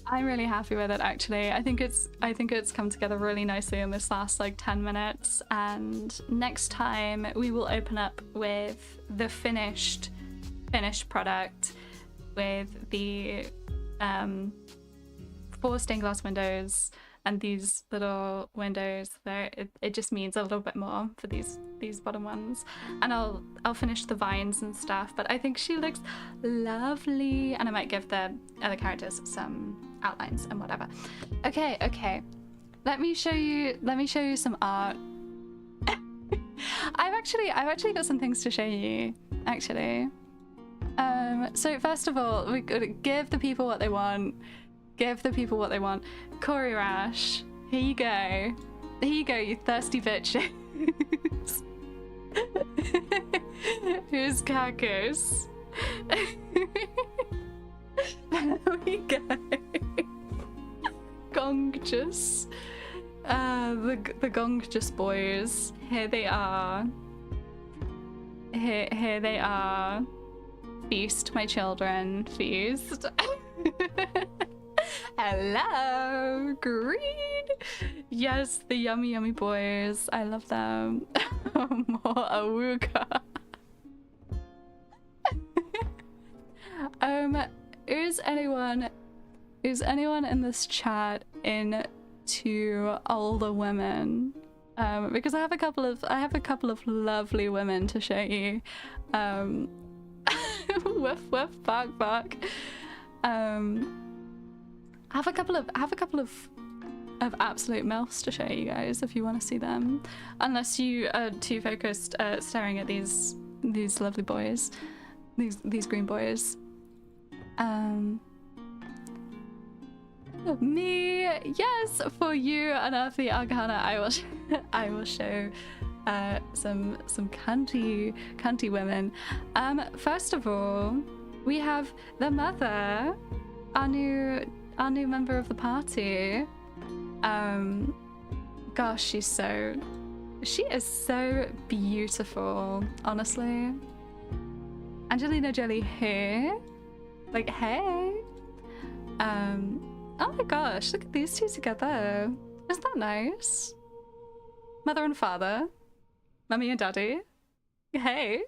I'm really happy with it, actually. I think it's come together really nicely in this last like 10 minutes, and next time we will open up with the finished product with the 4 stained glass windows and these little windows there. It just means a little bit more for these bottom ones, and I'll finish the vines and stuff, but I think she looks lovely, and I might give the other characters some outlines and whatever. Okay, let me show you some art. I've actually got some things to show you, actually. So first of all, we gotta give the people what they want. Corey Rash, here you go, you thirsty bitches. Here's Cacus. There we go. Gongjust. The Gongjust boys. Here they are. Here they are. Feast, my children, feast. Hello, Green. Yes, the yummy boys. I love them. More Awuka. Is anyone in this chat into older women? Because I have a couple of lovely women to show you. Woof woof, bark bark. I have a couple of absolute MILFs to show you guys if you want to see them, unless you are too focused staring at these lovely boys, these green boys. Me, yes, for you, Unearthly Arcana, I will show some cunty women. First of all, we have the mother, our new member of the party. Gosh, she is so beautiful, honestly. Angelina Jolie here, like, hey. Oh my gosh, look at these two together. Isn't that nice? Mother and father, mummy and daddy. Hey.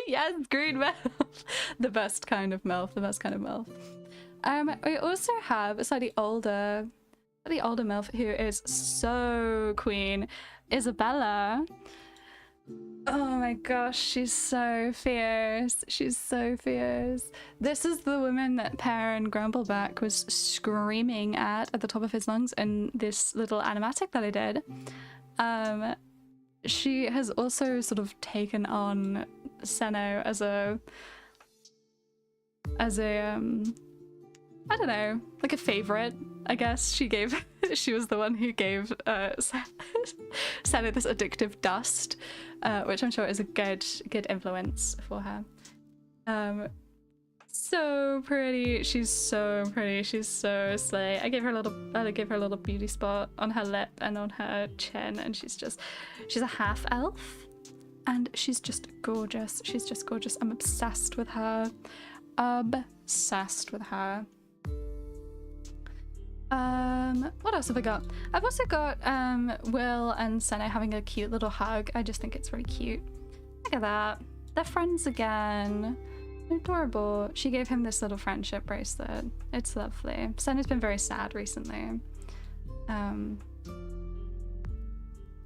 Yes, green MILF. The best kind of MILF. We also have a slightly older MILF who is so queen, Isabella. Oh my gosh, she's so fierce. This is the woman that Perrin Grumbleback was screaming at the top of his lungs in this little animatic that I did. She has also sort of taken on Senno as a I don't know, like a favorite, I guess. She was the one who gave Senno this addictive dust, which I'm sure is a good influence for her. So pretty. She's so pretty. She's so slay. I gave her a little beauty spot on her lip and on her chin, and she's a half elf, and she's just gorgeous. I'm obsessed with her. What else have I got? I've also got Will and Senna having a cute little hug. I just think it's really cute. Look at that. They're friends again. Adorable. She gave him this little friendship bracelet. It's lovely. Senna's been very sad recently. And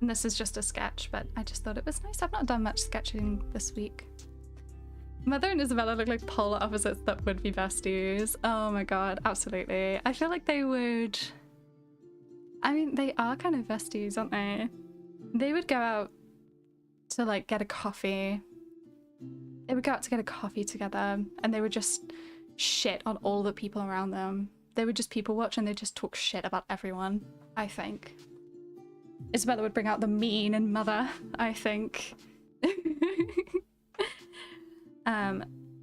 this is just a sketch, but I just thought it was nice. I've not done much sketching this week. Mother and Isabella look like polar opposites that would be besties. Oh my god, absolutely. I feel like they would... I mean, they are kind of besties, aren't they? They would go out to, like, get a coffee. They would go out to get a coffee together, and they would just shit on all the people around them. They would just people watch, and they'd just talk shit about everyone, I think. Isabella would bring out the mean in Mother, I think.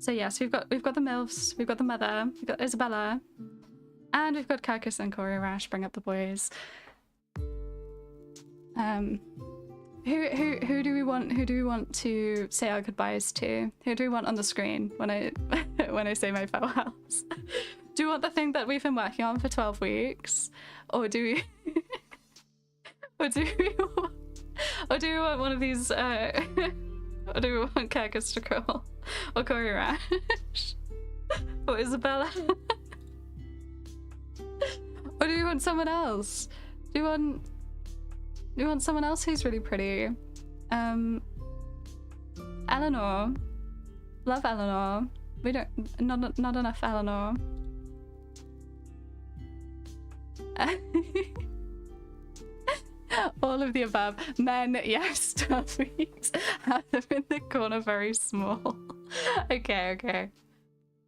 So yes, we've got the MILFs, we've got the Mother, we've got Isabella, and we've got Carcass and Koryrash. Bring up the boys. Who do we want to say our goodbyes to? Who do we want on the screen when I when I say my farewells? Do we want the thing that we've been working on for 12 weeks, or do we or do we want one of these? Or do we want Carcass to crawl, or Koryrash, or Isabella? Or do we want someone else? Do we want someone else who's really pretty? Eleanor. Love Eleanor. We don't... Not enough Eleanor. All of the above. Men, yes, 12 weeks. Have them in the corner very small. Okay.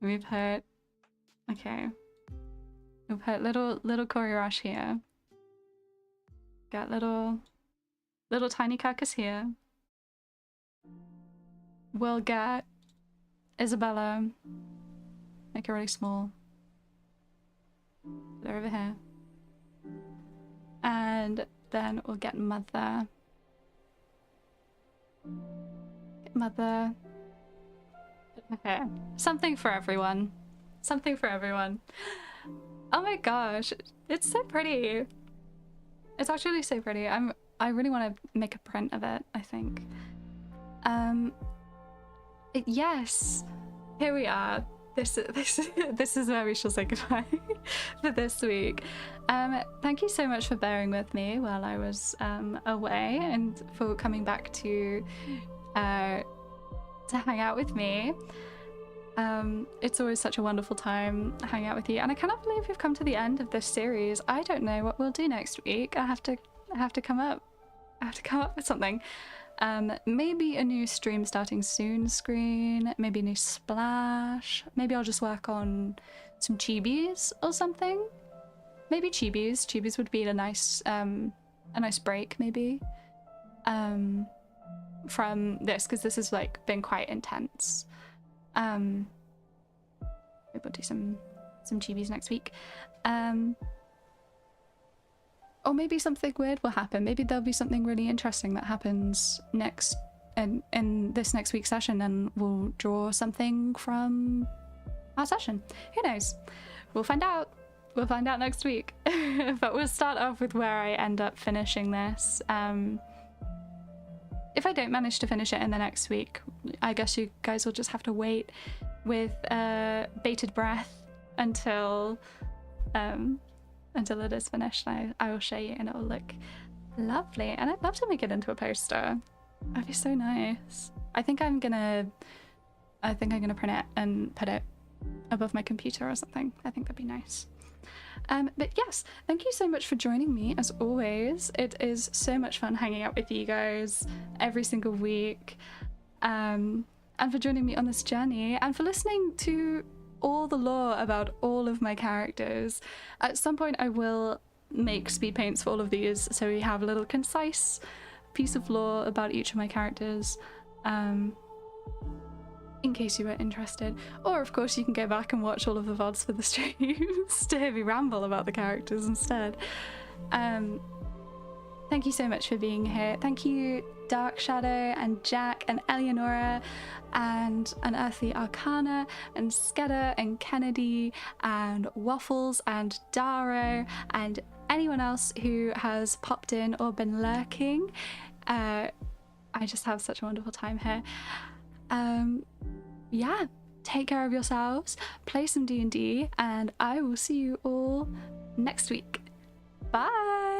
We've heard... Okay. We'll put little Koryrash here. Got little tiny Carcass here. We'll get Isabella. Make her really small. Put her over here. And then we'll get Mother. Get Mother. Okay. Something for everyone. Something for everyone. Oh my gosh, it's so pretty. It's actually so pretty. I really want to make a print of it, I think. Yes, here we are. This is where we shall say goodbye for this week. Thank you so much for bearing with me while I was away, and for coming back to hang out with me. It's always such a wonderful time hanging out with you, and I cannot believe we've come to the end of this series. I don't know what we'll do next week. I have to come up with something. Maybe a new stream starting soon screen, maybe a new splash. Maybe I'll just work on some chibis or something. Maybe chibis. Chibis would be a nice break, maybe. From this, because this has like been quite intense. Maybe we'll do some chibis next week. Or maybe something weird will happen. Maybe there'll be something really interesting that happens next in this next week's session, and we'll draw something from our session. Who knows? We'll find out. We'll find out next week. But we'll start off with where I end up finishing this. If I don't manage to finish it in the next week, I guess you guys will just have to wait with bated breath until it is finished. I will show you, and it will look lovely. And I'd love to make it into a poster. That'd be so nice. I think I'm gonna print it and put it above my computer or something. I think that'd be nice. But yes, thank you so much for joining me as always. It is so much fun hanging out with you guys every single week, and for joining me on this journey, and for listening to all the lore about all of my characters. At some point I will make speed paints for all of these, so we have a little concise piece of lore about each of my characters, in case you were interested. Or of course you can go back and watch all of the VODs for the streams to hear me ramble about the characters instead. Thank you so much for being here. Thank you Dark Shadow and Jack and Eleonora and Unearthly Arcana and Skedda and Kennedy and Waffles and Daro and anyone else who has popped in or been lurking. I just have such a wonderful time here. Yeah, take care of yourselves, play some D&D, and I will see you all next week. Bye!